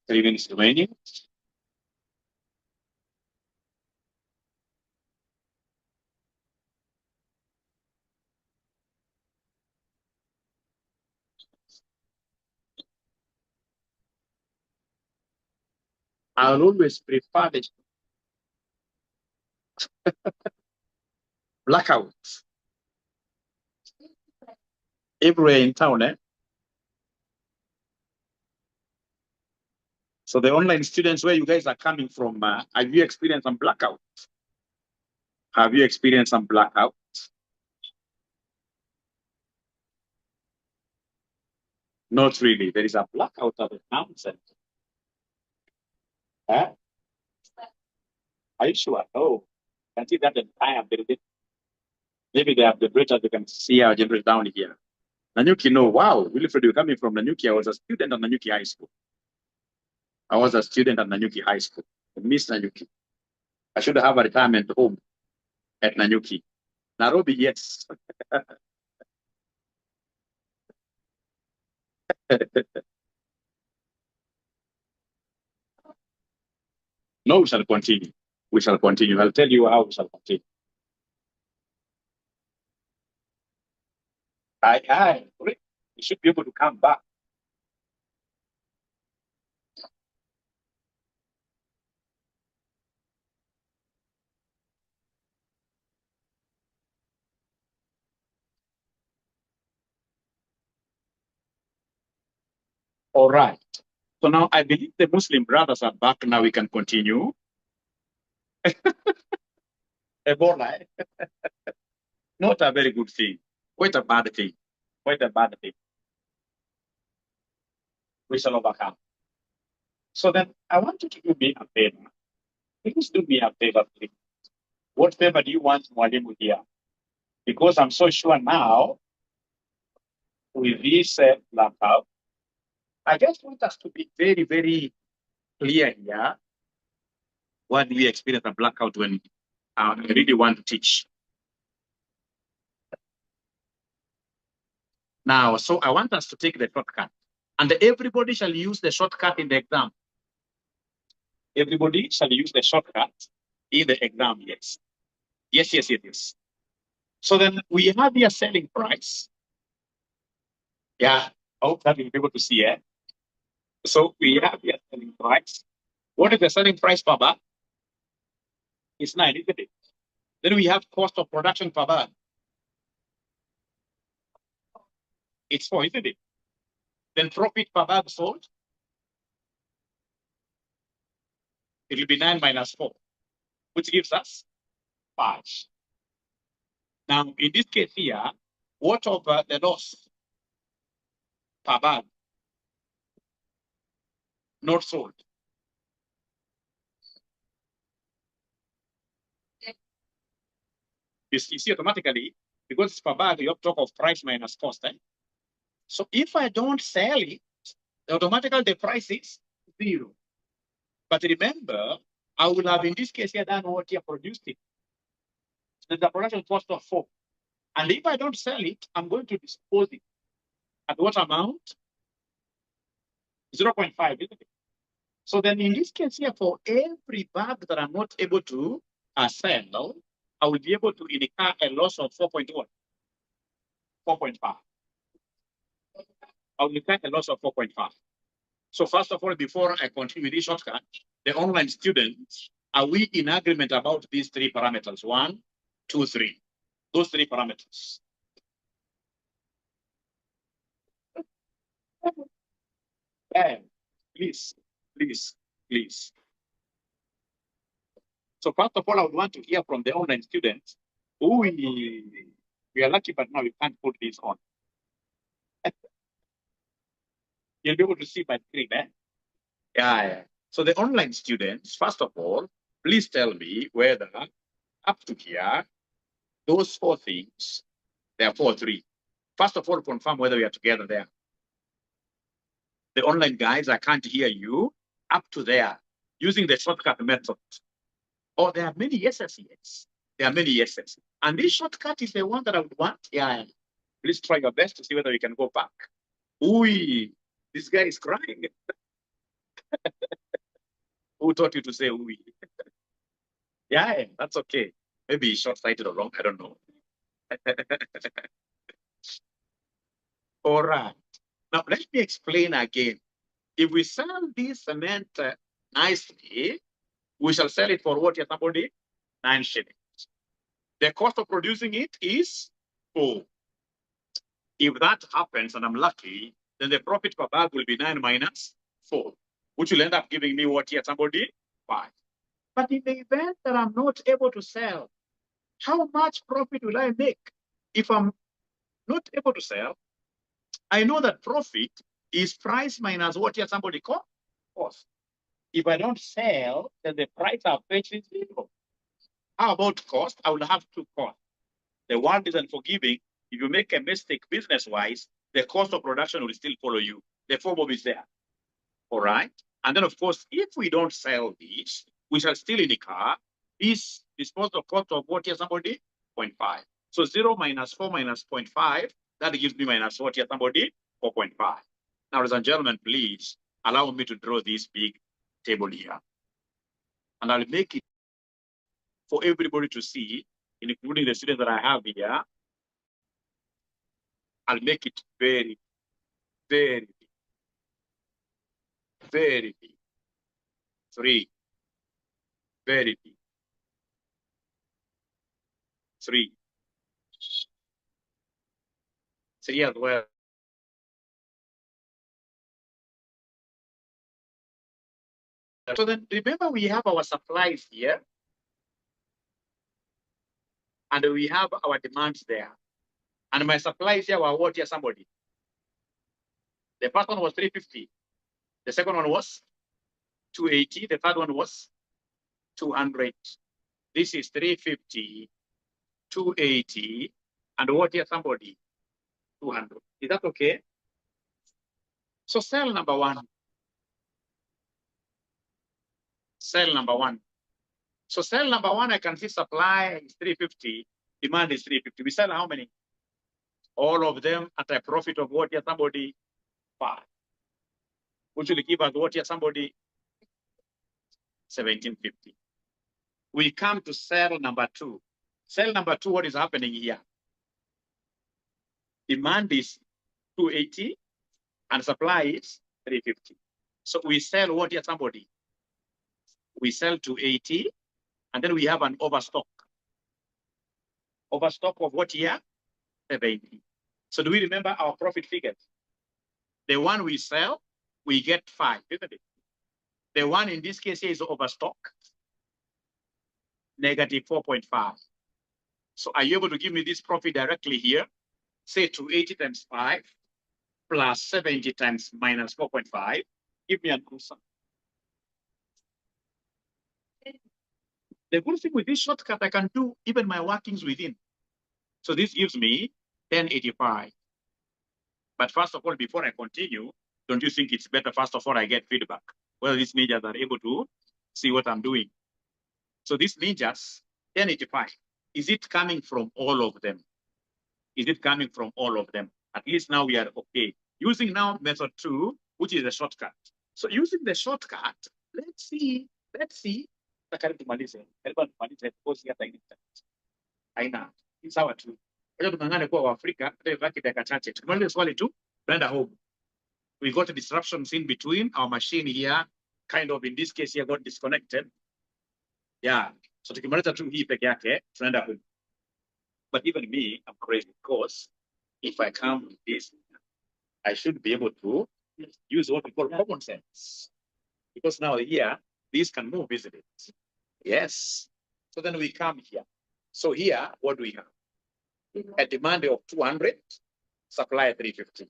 Three minutes remaining. I'll always prefer the blackout. Everywhere in town, eh? So the online students where you guys are coming from, have you experienced some blackout? Have you experienced some blackout? Not really. There is a blackout at the town center. Eh? Are you sure? Oh, can see that the time building. Maybe they have the bridge as you can see our generator down here. Nanyuki, no, wow, Wilfred, you're coming from Nanyuki. I was a student at Nanyuki High School. I was a student at Nanyuki High School. I miss Nanyuki. I should have a retirement home at Nanyuki. Nairobi, yes. No, we shall continue. We shall continue. I'll tell you how we shall continue. You should be able to come back. All right. So now I believe the Muslim brothers are back. Now we can continue. Ebola, not a very good thing. Quite a bad thing. Quite a bad thing. We shall overcome. So then I want you to do me a favor. Please do me a favor, please. What favor do you want Mwalimu here? Because I'm so sure now, with this blackout, I just want us to be very, very clear here. What do we experience a blackout when I really want to teach? Now, so I want us to take the shortcut. And everybody shall use the shortcut in the exam. Everybody shall use the shortcut in the exam, yes. Yes, yes, yes, yes. So then we have here selling price. Yeah, I hope that you'll be able to see it. So we have here selling price. What is the selling price per bag? It's 9, isn't it? Then we have cost of production per bag. It's 4, isn't it? Then profit per bag sold. It will be 9 minus 4, which gives us 5. Now, in this case here, what of the loss per bag not sold? You see automatically, because it's per bag, you have to talk of price minus cost. So if I don't sell it, automatically the price is 0. But remember, I will have in this case here done what you produced it. Then the production cost of 4. And if I don't sell it, I'm going to dispose it. At what amount? 0.5, isn't it? So then in this case here, for every bag that I'm not able to sell, I will be able to incur a loss of 4.1. 4.5. I will incur a loss of 4.5. So first of all, before I continue with this shortcut, the online students, are we in agreement about these 3 parameters? 1, 2, 3. Those 3 parameters. Please, please, please. So first of all, I would want to hear from the online students. We are lucky, but now we can't put this on. You'll be able to see my screen, eh? Yeah. So the online students, first of all, please tell me whether up to here, those 4 things, there are 4, 3. First of all, confirm whether we are together there. The online guys, I can't hear you up to there using the shortcut method. Oh, there are many yeses, yes. There are many yeses. And this shortcut is the one that I would want. Yeah. Please try your best to see whether we can go back. Ooh, this guy is crying. Who taught you to say ooh? Yeah, that's okay. Maybe he's short-sighted or wrong. I don't know. All right. Now, let me explain again. If we sell this cement nicely, we shall sell it for what, somebody? 9 shillings. The cost of producing it is 4. If that happens and I'm lucky, then the profit per bag will be 9 minus 4, which will end up giving me what, somebody? 5. But in the event that I'm not able to sell, how much profit will I make? If I'm not able to sell, I know that profit is price minus what, somebody cost. If I don't sell, then the price I've fetched is 0. How about cost? I will have 2 costs. The world is unforgiving. If you make a mistake business-wise, the cost of production will still follow you. The FOMO is there. All right? And then, of course, if we don't sell this, we shall still incur this disposal cost of what, somebody? 0.5. So 0 minus 4 minus 0.5, that gives me minus what, somebody? 4.5. Now, ladies and gentlemen, please allow me to draw this big table here. And I'll make it for everybody to see, including the students that I have here. I'll make it very, very big. Very big. 3. Very big. 3. 3 as well. So then remember, we have our supplies here. And we have our demands there. And my supplies here were what, somebody? The first one was 350. The second one was 280. The third one was 200. This is 350, 280, and what, somebody? 200. Is that okay? So cell number 1. Cell number 1. So cell number 1, I can see supply is 350, demand is 350. We sell how many? All of them at a profit of what, somebody? 5. Which will give us what, somebody? 1750. We come to cell number 2. Cell number 2, what is happening here? Demand is 280 and supply is 350. So we sell what, somebody? We sell 280 and then we have an overstock. Overstock of what here? 70. So do we remember our profit figures? The one we sell, we get 5, isn't it? The one in this case here is overstock, negative 4.5. So are you able to give me this profit directly here? Say 280 times 5 plus 70 times minus 4.5. Give me an answer. The good thing with this shortcut, I can do even my workings within. So this gives me 1085. But first of all, before I continue, don't you think it's better, first of all, I get feedback, whether these ninjas are able to see what I'm doing? So these ninjas, 1085, is it coming from all of them? Is it coming from all of them? At least now we are okay. Using now method 2, which is a shortcut. So using the shortcut, let's see. Karibu tumalize. Kosi hata haina. Ni sawa tu. Kwa tungangane kwa Waafrika, hata ibaki dakika chache. Tukimaliza swali tu, tunaenda home. We got disruptions in between. Our machine here, kind of in this case here, got disconnected. Yeah. So tukimaliza tu hii peke yake, tunaenda home. But even me, I'm crazy because if I come with this, I should be able to use what we call common sense. Because now here, these can move, isn't it? Yes. So then we come here. So here, what do we have? A demand of 200, supply 350.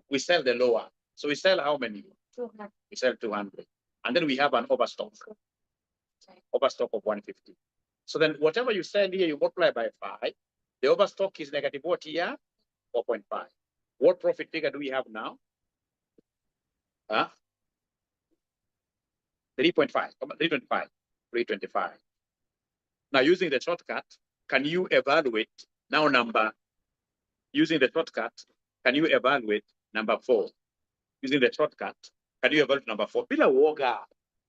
We sell the lower. So we sell how many? 200. We sell 200. And then we have an overstock. Overstock of 150. So then whatever you sell here, you multiply by 5. The overstock is negative what here? 4.5. What profit figure do we have now? 3.5. 325. Now using the shortcut, can you evaluate now using the shortcut, can you evaluate number 4? Using the shortcut, can you evaluate number 4? Bila uoga.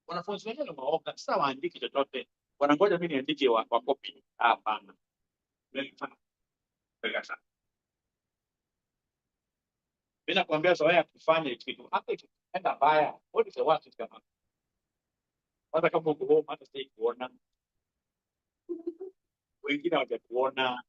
Wanafunzi wenyewe ni waoga. Sasa waandiki chochote. Wanangoja mimi niandike wa copy. Hapana. Bila kuambia zoea kufanya kitu. Hata ikienda baya, what is the worst it can happen? Hata kama uko home, hata stay kuona. Wengine hawajatuona.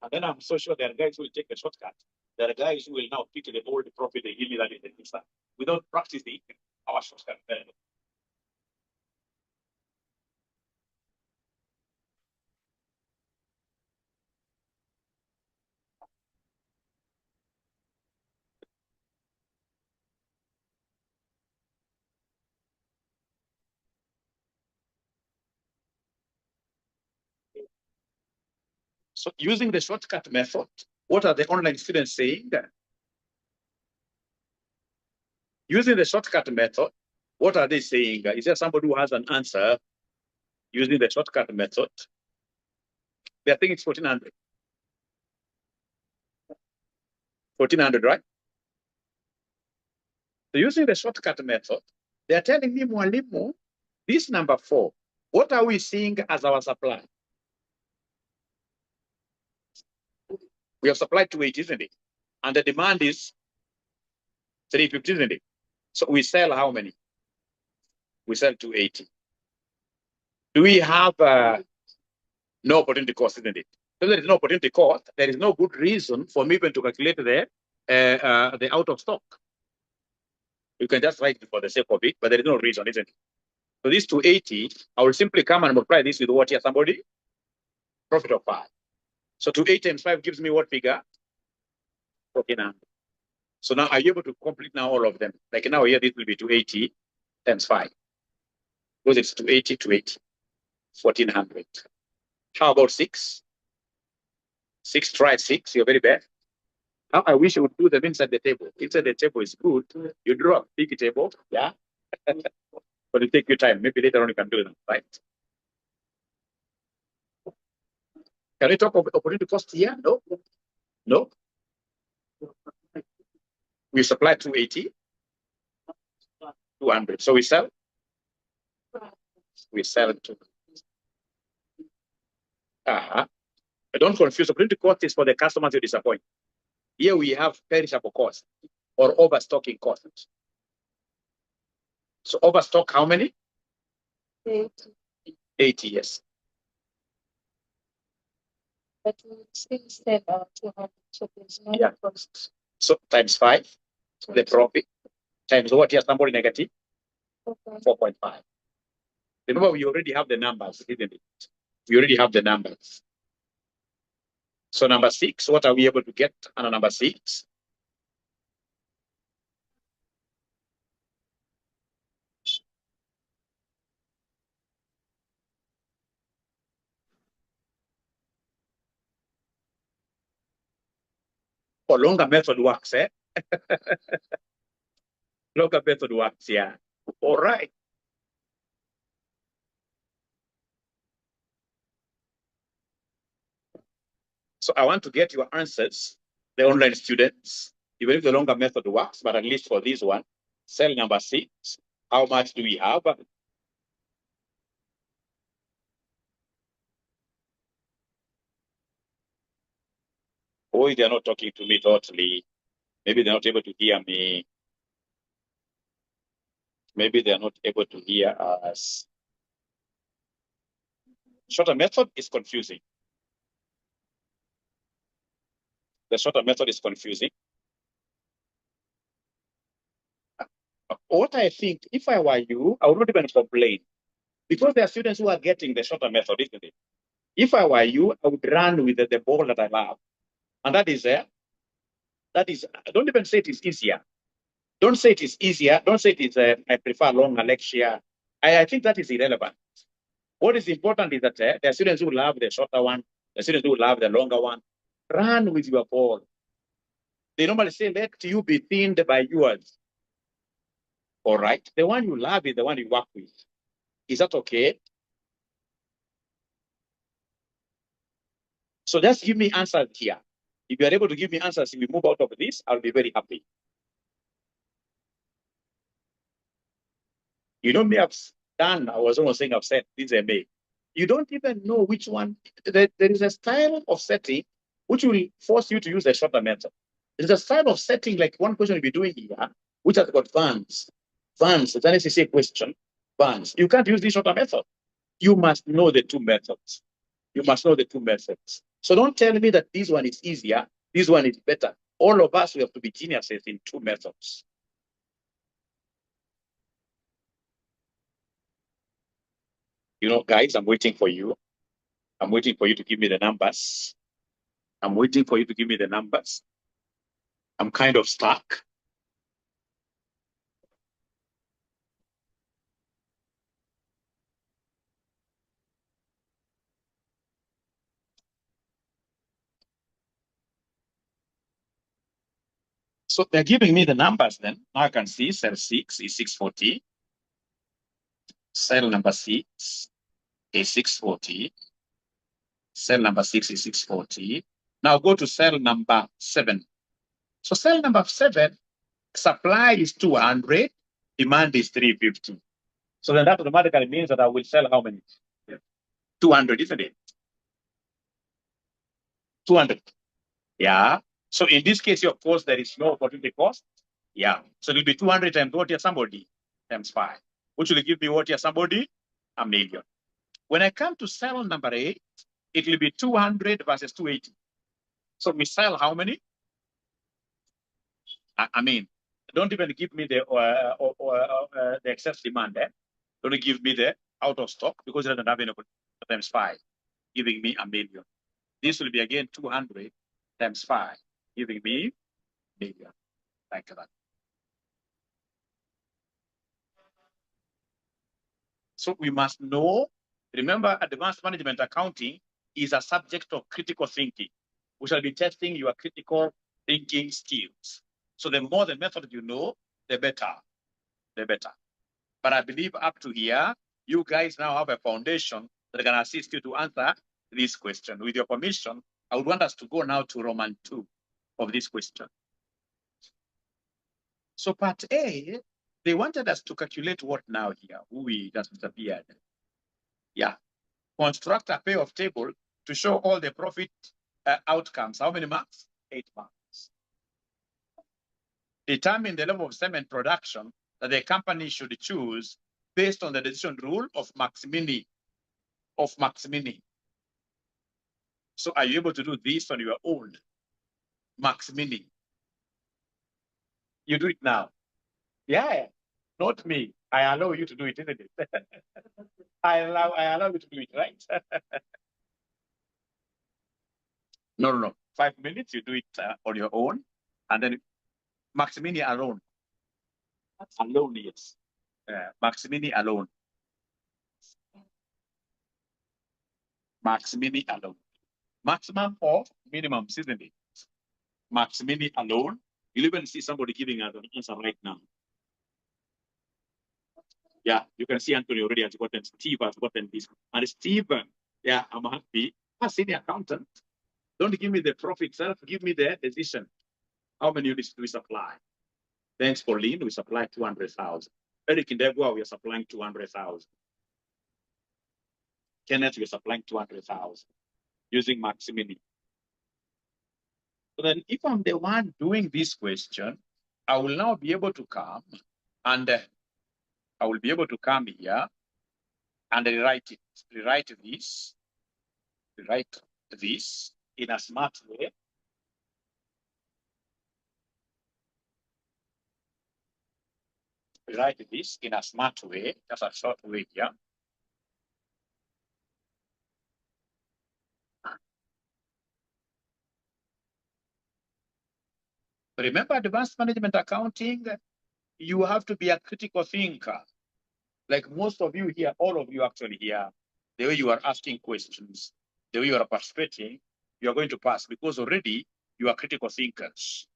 And then I'm so sure there are guys who will take a shortcut. There are guys who will now pick the old profit they give me that in the future without practicing our shortcut. So using the shortcut method, what are the online students saying? Using the shortcut method, what are they saying? Is there somebody who has an answer using the shortcut method? They think it's 1400. 1400, right? So using the shortcut method, they are telling me, Mwalimu, this number 4, what are we seeing as our supply? We have supplied 280, isn't it? And the demand is 350, isn't it? So we sell how many? We sell 280. Do we have no opportunity cost, isn't it? So there is no opportunity cost. There is no good reason for me even to calculate the out of stock. You can just write it for the sake of it, but there is no reason, isn't it? So this 280, I will simply come and multiply this with what here, somebody? Profit of 5. So 280 times 5 gives me what figure? 1400. So now are you able to complete now all of them? Like now here, this will be 280 times 5. Because it's 280, 280, 1400. How about 6? 6, try 6, you're very bad. How I wish you would do them inside the table. Inside the table is good. You draw a big table, yeah? But it take your time. Maybe later on you can do them, right? Can we talk of opportunity cost here? No. No. We supply 280, 200. So we sell? We sell to. Don't confuse. Opportunity cost is for the customers you disappoint. Here we have perishable cost or overstocking cost. So overstock how many? 80. 80, yes. But we still sell 200. So there's no cost. So times 5, the profit. times what here? Somebody negative 4.5. Remember, we already have the numbers, isn't it? We already have the numbers. So number 6, what are we able to get under number 6? For longer method works, eh? Longer method works, yeah. All right. So I want to get your answers, the online students. Even if the longer method works, but at least for this one, cell number 6, how much do we have? Oh, they're not talking to me totally. Maybe they're not able to hear me. Maybe they're not able to hear us. Shorter method is confusing. The shorter method is confusing. What I think, if I were you, I would not even complain. Because there are students who are getting the shorter method, isn't it? If I were you, I would run with the ball that I love. And that is, don't even say it is easier. Don't say it is easier. Don't say it is, I prefer longer lecture. I think that is irrelevant. What is important is that there are students who love the shorter one, the students who love the longer one. Run with your ball. They normally say, let you be thinned by yours. All right. The one you love is the one you work with. Is that okay? So just give me answers here. If you are able to give me answers, if we move out of this, I'll be very happy. You know me, I was almost saying I've said this is me. You don't even know which one. There is a style of setting which will force you to use a shorter method. There's a style of setting, like one question we'll be doing here, which has got vans. Vans, it's an SCCA question. Vans. You can't use this shorter method. You must know the two methods. You must know the two methods. So don't tell me that this one is easier, this one is better. All of us, we have to be geniuses in two methods. You know, guys, I'm waiting for you. I'm waiting for you to give me the numbers. I'm waiting for you to give me the numbers. I'm kind of stuck. So they're giving me the numbers then. Now I can see cell 6 is 640. Cell number 6 is 640. Cell number 6 is 640. Now go to cell number 7. So cell number 7, supply is 200, demand is 350. So then that automatically means that I will sell how many? 200, isn't it? 200. Yeah. So in this case, of course, there is no opportunity cost. Yeah. So it will be 200 times what here somebody times 5, which will give me what here somebody? A million. When I come to cell number 8, it will be 200 versus 280. So we sell how many? I mean, don't even give me the excess demand. Don't give me the out of stock because it doesn't have any times 5, giving me a million. This will be again 200 times 5, giving me a million. Like that. So we must know, remember, advanced management accounting is a subject of critical thinking. We shall be testing your critical thinking skills. So the more the method you know, the better, the better. But I believe up to here, you guys now have a foundation that can assist you to answer this question. With your permission, I would want us to go now to Roman 2 of this question. So part A, they wanted us to calculate what now here, who we just disappeared. Yeah. Construct a pair of table to show all the profit outcomes. How many marks? 8 marks. Determine the level of cement production that the company should choose based on the decision rule of Maximini. So are you able to do this on your own? Maximini. You do it now. Yeah, not me. I allow you to do it, isn't it? I allow you to do it, right? No. 5 minutes, you do it on your own. And then Maximini alone. Alone, yes. Maximini alone. Maximini alone. Maximum or minimum, isn't it? Maximini alone. You'll even see somebody giving us an answer right now. Yeah, you can see Anthony already has gotten, Steve has gotten this. And Steve, yeah, I'm happy. A senior accountant. Don't give me the profit itself, give me the decision. How many units do we supply? Thanks for Lean, we supply 200,000. Eric Indegwa, we are supplying 200,000. Kenneth, we are supplying 200,000 using Maximini. So then if I'm the one doing this question, I will now be able to come and I will be able to come here and rewrite this in a smart way. Write this in a smart way, just a short way here. Remember, advanced management accounting, you have to be a critical thinker. Like most of you here, all of you actually here, the way you are asking questions, the way you are participating, you are going to pass because already you are critical thinkers.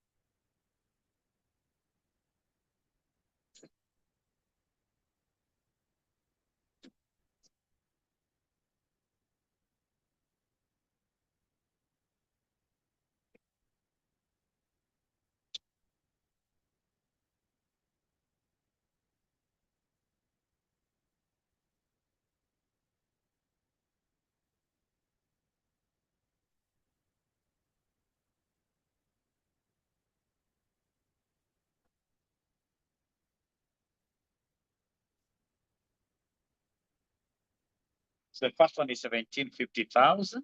So the first one is 1750,000.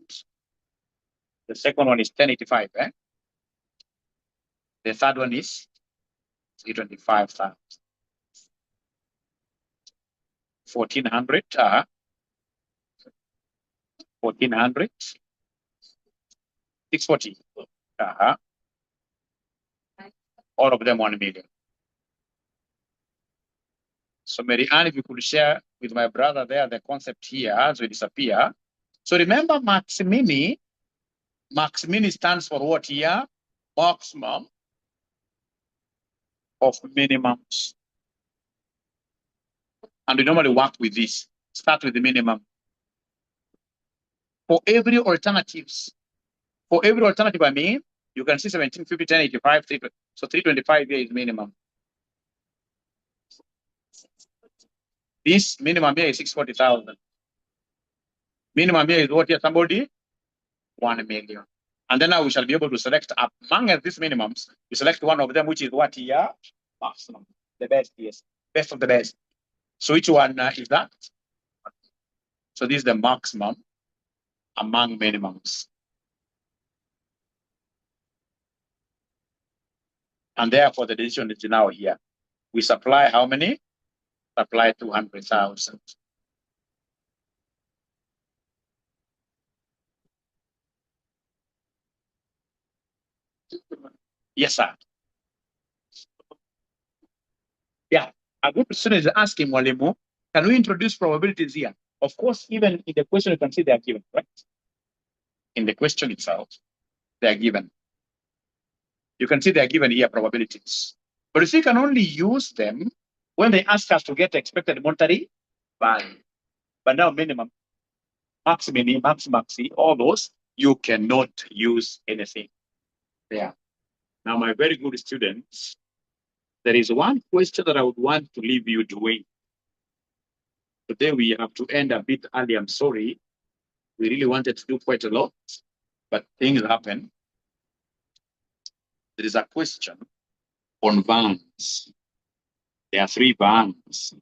The second one is 1085. The third one is 325,000. 1400. 1400. 640. All of them 1 million. So Mary Ann, if you could share with my brother there the concept here as we disappear. So remember Maximini stands for what here? Maximum of minimums. And we normally work with this. Start with the minimum. For every alternatives, I mean, you can see 1750, 1085, so 325 here is minimum. This minimum here is 640,000. Minimum here is what here? Somebody? 1 million. And then now we shall be able to select among these minimums, we select one of them, which is what here? Maximum. The best, yes. Best of the best. So which one is that? So this is the maximum among minimums. And therefore the decision is now here. We supply how many? Supply 200,000. Yes, sir. Yeah. A good student is asking, Mwalimu, can we introduce probabilities here? Of course, even in the question, you can see they are given, right? In the question itself, they are given. You can see they are given here probabilities. But you see, you can only use them when they ask us to get expected monetary value. But now minimum, max mini, max maxi, all those, you cannot use anything there. Now, my very good students, there is one question that I would want to leave you doing. Today we have to end a bit early. I'm sorry. We really wanted to do quite a lot, but things happen. There is a question on vans. There are 3 vans.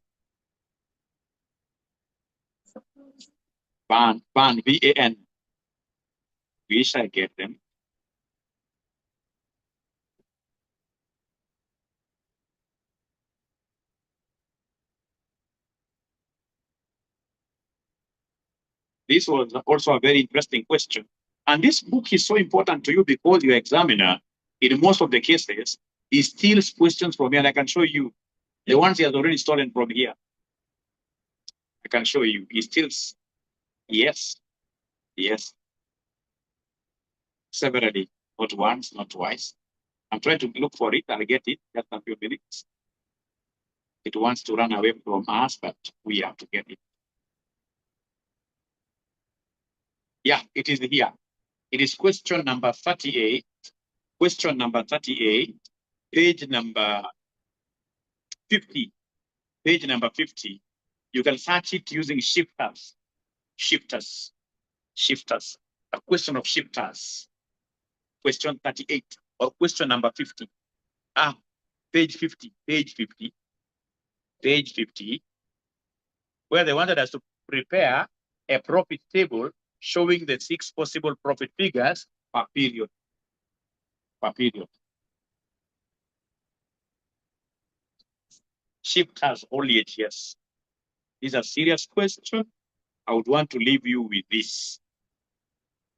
Van, V-A-N. We shall get them. This was also a very interesting question. And this book is so important to you because your examiner, in most of the cases, he steals questions from here. And I can show you the ones he has already stolen from here. I can show you. He steals. Yes. Yes. Severally. Not once, not twice. I'm trying to look for it. I'll get it. Just a few minutes. It wants to run away from us, but we have to get it. Yeah, it is here. It is question number 38. Question number 38, page number 50. Page number 50. You can search it using shifters. Shifters. Shifters. A question of shifters. Question 38 or question number 50. Page 50. Page 50. Page 50. Where they wanted us to prepare a profit table showing the 6 possible profit figures per period. Per period. Shifters only, yes. These are serious questions. I would want to leave you with this.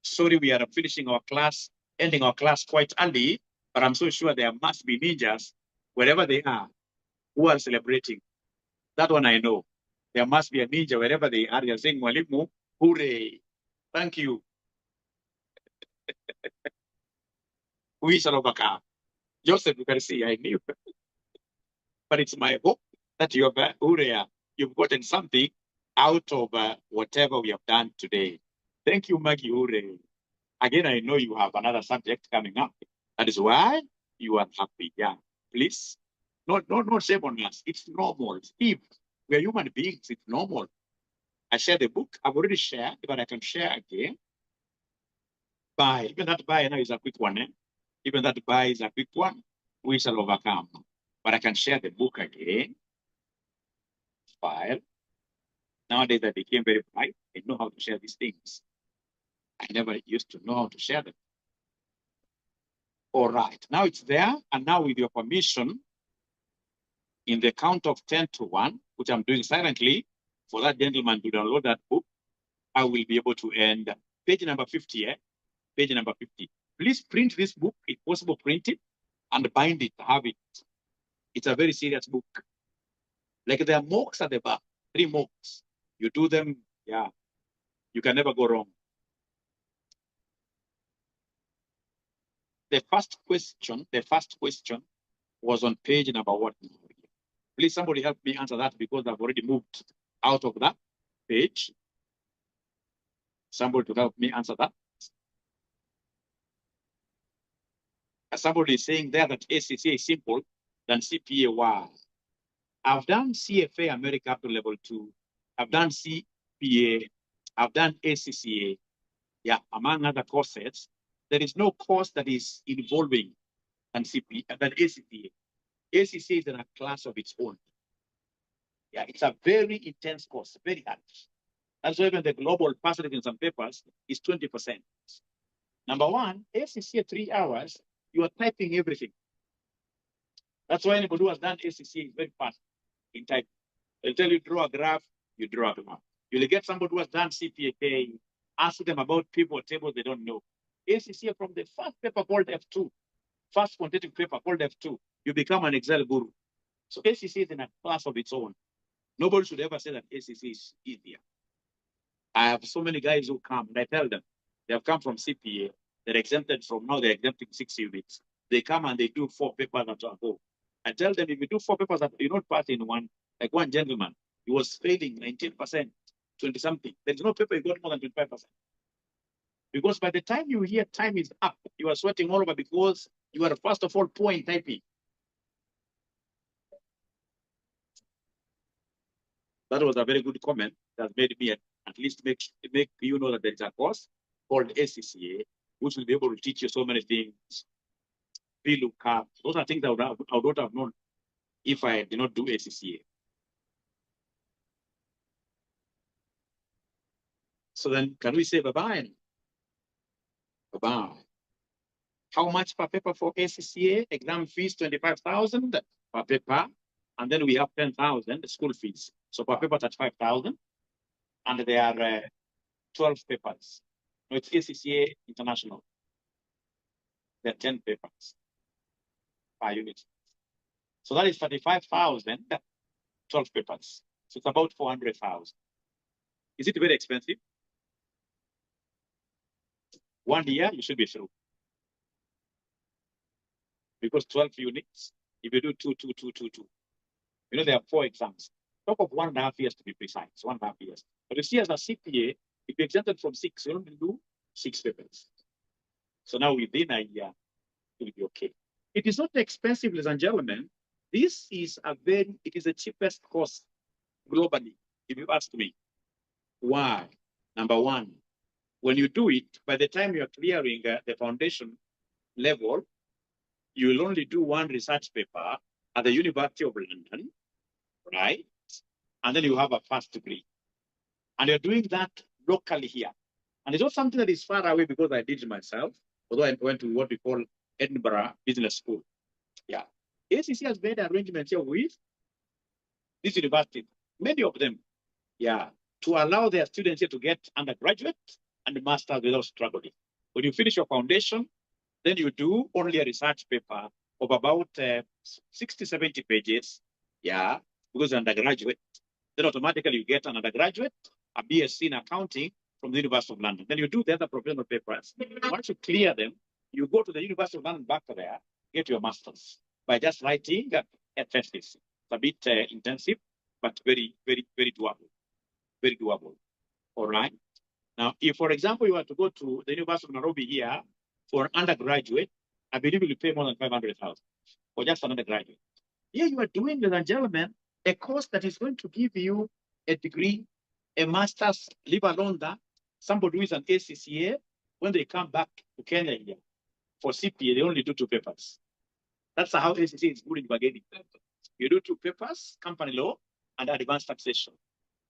Sorry, we are finishing our class, ending our class quite early, but I'm so sure there must be ninjas, wherever they are, who are celebrating. That one I know. There must be a ninja wherever they are. They're saying, Mwalimu, hooray. Thank you. We shall overcome. Joseph, you can see, I knew. But it's my hope that you have, hooray, you've gotten something out of whatever we have done today. Thank you, Maggie, hooray. Again, I know you have another subject coming up. That is why you are happy. Yeah, please. Not shame on us. It's normal. If we are human beings, it's normal. I share the book. I've already shared, but I can share again. Buy. Even that buy now is a quick one. Even that buy is a quick one. We shall overcome. But I can share the book again. File. Nowadays, I became very bright. I know how to share these things. I never used to know how to share them. All right. Now it's there. And now with your permission, in the count of 10 to 1, which I'm doing silently for that gentleman to download that book, I will be able to end page number 50. Page number 50. Please print this book, if possible, print it and bind it, have it. It's a very serious book. Like there are mocks at the back, 3 mocks. You do them, yeah, you can never go wrong. The first question was on page number what? Please, somebody help me answer that because I've already moved out of that page. Somebody to help me answer that. Somebody is saying there that ACCA is simple than CPA. Wow. I've done CFA America up to level 2. I've done CPA. I've done ACCA. Yeah, among other courses. There is no course that is involving than CPA, than ACCA. ACCA is in a class of its own. Yeah, it's a very intense course, very hard. And so even the global percentage in some papers is 20%. Number one, ACCA 3 hours, you are typing everything. That's why anybody who has done ACCA is very fast in typing. They'll tell you draw a graph, you draw a graph. You'll get somebody who has done CPA, ask them about pivot tables they don't know. ACCA from the first paper called F2, first quantitative paper called F2, you become an Excel guru. So ACCA is in a class of its own. Nobody should ever say that ACCA is easier. I have so many guys who come, and I tell them, they have come from CPA, they're exempted from now, they're exempting 6 units. They come and they do 4 papers at a go. I tell them, if you do 4 papers, you don't pass in one. Like one gentleman, he was failing 19%, 20-something. There's no paper you got more than 25%. Because by the time you hear time is up, you are sweating all over because you are first of all point typing. That was a very good comment that made me at least make you know that there is a course called ACCA, which will be able to teach you so many things. VLOOKUP. Those are things I would not have known if I did not do ACCA. So then, can we say bye-bye? Bye-bye. How much per paper for ACCA? Exam fees, 25,000 per paper. And then we have 10,000 school fees. So per paper, that's 5,000. And they are 12 papers. No, it's 𝐂𝐶CA International. There are 10 papers per unit. So that is 35,000, 12 papers. So it's about 400,000. Is it very expensive? 1 year, you should be through. Because 12 units, if you do 2, 2, 2, 2, 2, you know, there are 4 exams. Top of 1.5 years to be precise, 1.5 years. But you see, as a CPA, if you're exempted from 6, you only do 6 papers. So now within a year, it will be okay. It is not expensive, ladies and gentlemen. This is it is the cheapest course globally, if you ask me. Why? Number one, when you do it, by the time you're clearing the foundation level, you will only do 1 research paper at the University of London, right? And then you have a first degree. And you're doing that locally here. And it's not something that is far away because I did it myself, although I went to what we call Edinburgh Business School. Yeah. ACC has made arrangements here with this university, many of them, yeah, to allow their students here to get undergraduate and master's without struggling. When you finish your foundation, then you do only a research paper of about 60, 70 pages, yeah, because you're undergraduate. Then automatically you get an undergraduate, a BSc in accounting from the University of London. Then you do the other professional papers. Once you clear them, you go to the University of London back there, get your master's by just writing a thesis. It's a bit intensive, but very, very, very doable. Very doable. All right. Now, if, for example, you were to go to the University of Nairobi here for undergraduate, I believe you will pay more than 500,000 for just an undergraduate. Here you are doing, ladies and gentlemen, a course that is going to give you a degree, a master's, leave alone that somebody who is an ACCA, when they come back to Kenya here for CPA, they only do 2 papers. That's how ACCA is good in bargaining. You do 2 papers, company law and advanced taxation,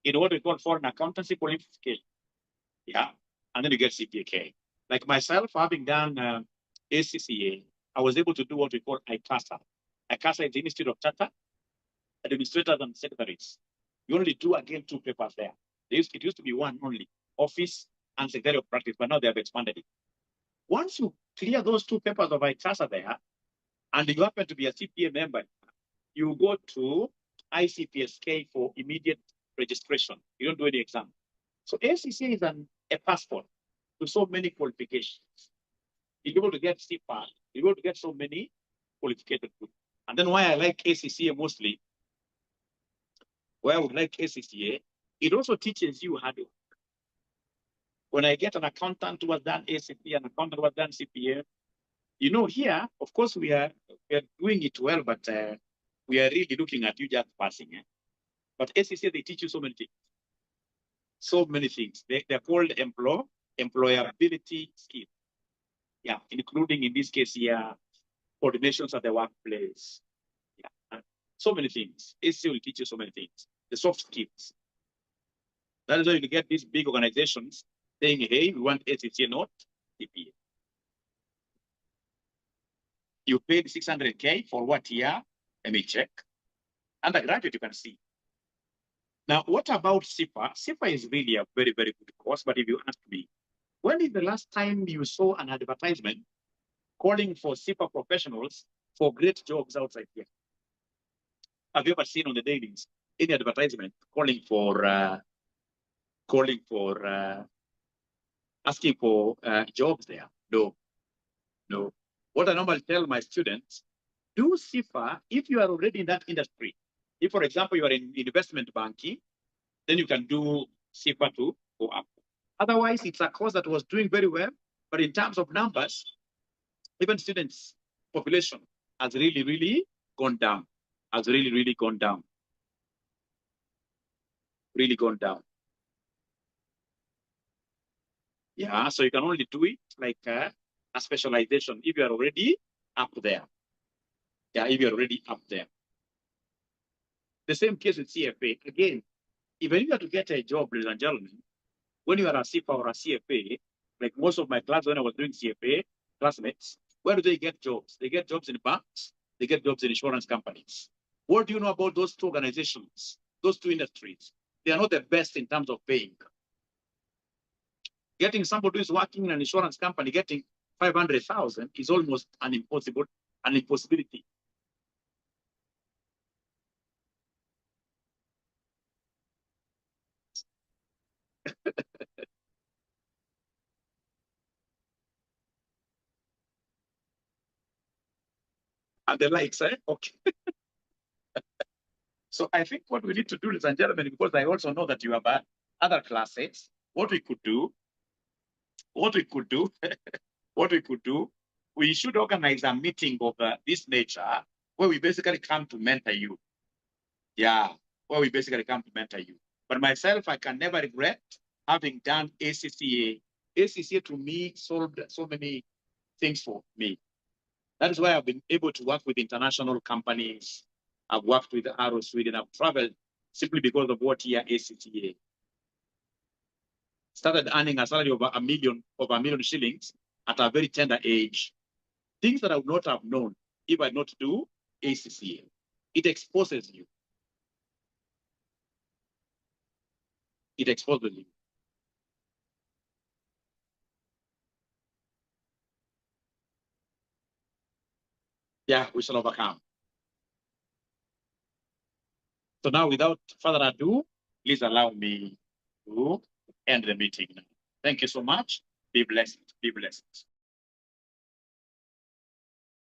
in what we call foreign accountancy qualification. Yeah, and then you get CPA. Like myself, having done ACCA, I was able to do what we call ICASA. ICASA is the Institute of Chartered Administrators and Secretaries. You only do, again, 2 papers there. It used to be 1 only, office and secretary of practice, but now they have expanded it. Once you clear those 2 papers of ICASA there, and you happen to be a CPA member, you go to 𝐂𝐈𝐅𝐾 for immediate registration. You don't do any exam. So ACCA is a passport to so many qualifications. You're able to get CPA, you're able to get so many qualificated people. And then why I like ACCA mostly, why I would like ACCA, it also teaches you how to. When I get an accountant who has done ACCA, an accountant who has done CPA, you know, here, of course, we are doing it well, but we are really looking at you just passing. But ACCA, they teach you so many things. So many things. They're called employability skills. Yeah, including, in this case here, coordinations at the workplace. Yeah, so many things. ACCA will teach you so many things. The soft skills. That is why you get these big organizations saying, hey, we want ACCA, not CPA. You paid 600K for what year? Let me check. Undergraduate, you can see. Now, what about CIPA? CIPA is really a very, very good course, but if you ask me, when is the last time you saw an advertisement calling for CIPA professionals for great jobs outside here? Have you ever seen on the dailies any advertisement calling for asking for jobs there? No, no. What I normally tell my students, do CIPA if you are already in that industry. If, for example, you are in investment banking, then you can do CIPA to go up. Otherwise, it's a course that was doing very well, but in terms of numbers, even students' population has really, really gone down. Has really, really gone down. Really gone down. Yeah, so you can only do it like a specialization if you are already up there. Yeah, if you're already up there. The same case with CFA. Again, even if you have to get a job, ladies and gentlemen, when you are a CFA or a CFA, like most of my class when I was doing CFA, classmates, where do they get jobs? They get jobs in banks, they get jobs in insurance companies. What do you know about those 2 organizations, those 2 industries? They are not the best in terms of paying. Getting somebody who is working in an insurance company getting 500,000 is almost an impossibility. And the likes, eh? Okay. So I think what we need to do, ladies and gentlemen, because I also know that you have other classes, what we could do, what we could do, we should organize a meeting of this nature where we basically come to mentor you. Yeah, where we basically come to mentor you. But myself, I can never regret having done ACCA. ACCA to me solved so many things for me. That is why I've been able to work with international companies. I've worked with Arrow Sweden. I've traveled simply because of what year ACCA. Started earning a salary of a million shillings at a very tender age. Things that I would not have known if I not do ACCA. It exposes you. It exposes you. Yeah, we shall overcome. So now, without further ado, please allow me to end the meeting now. Thank you so much. Be blessed. Be blessed.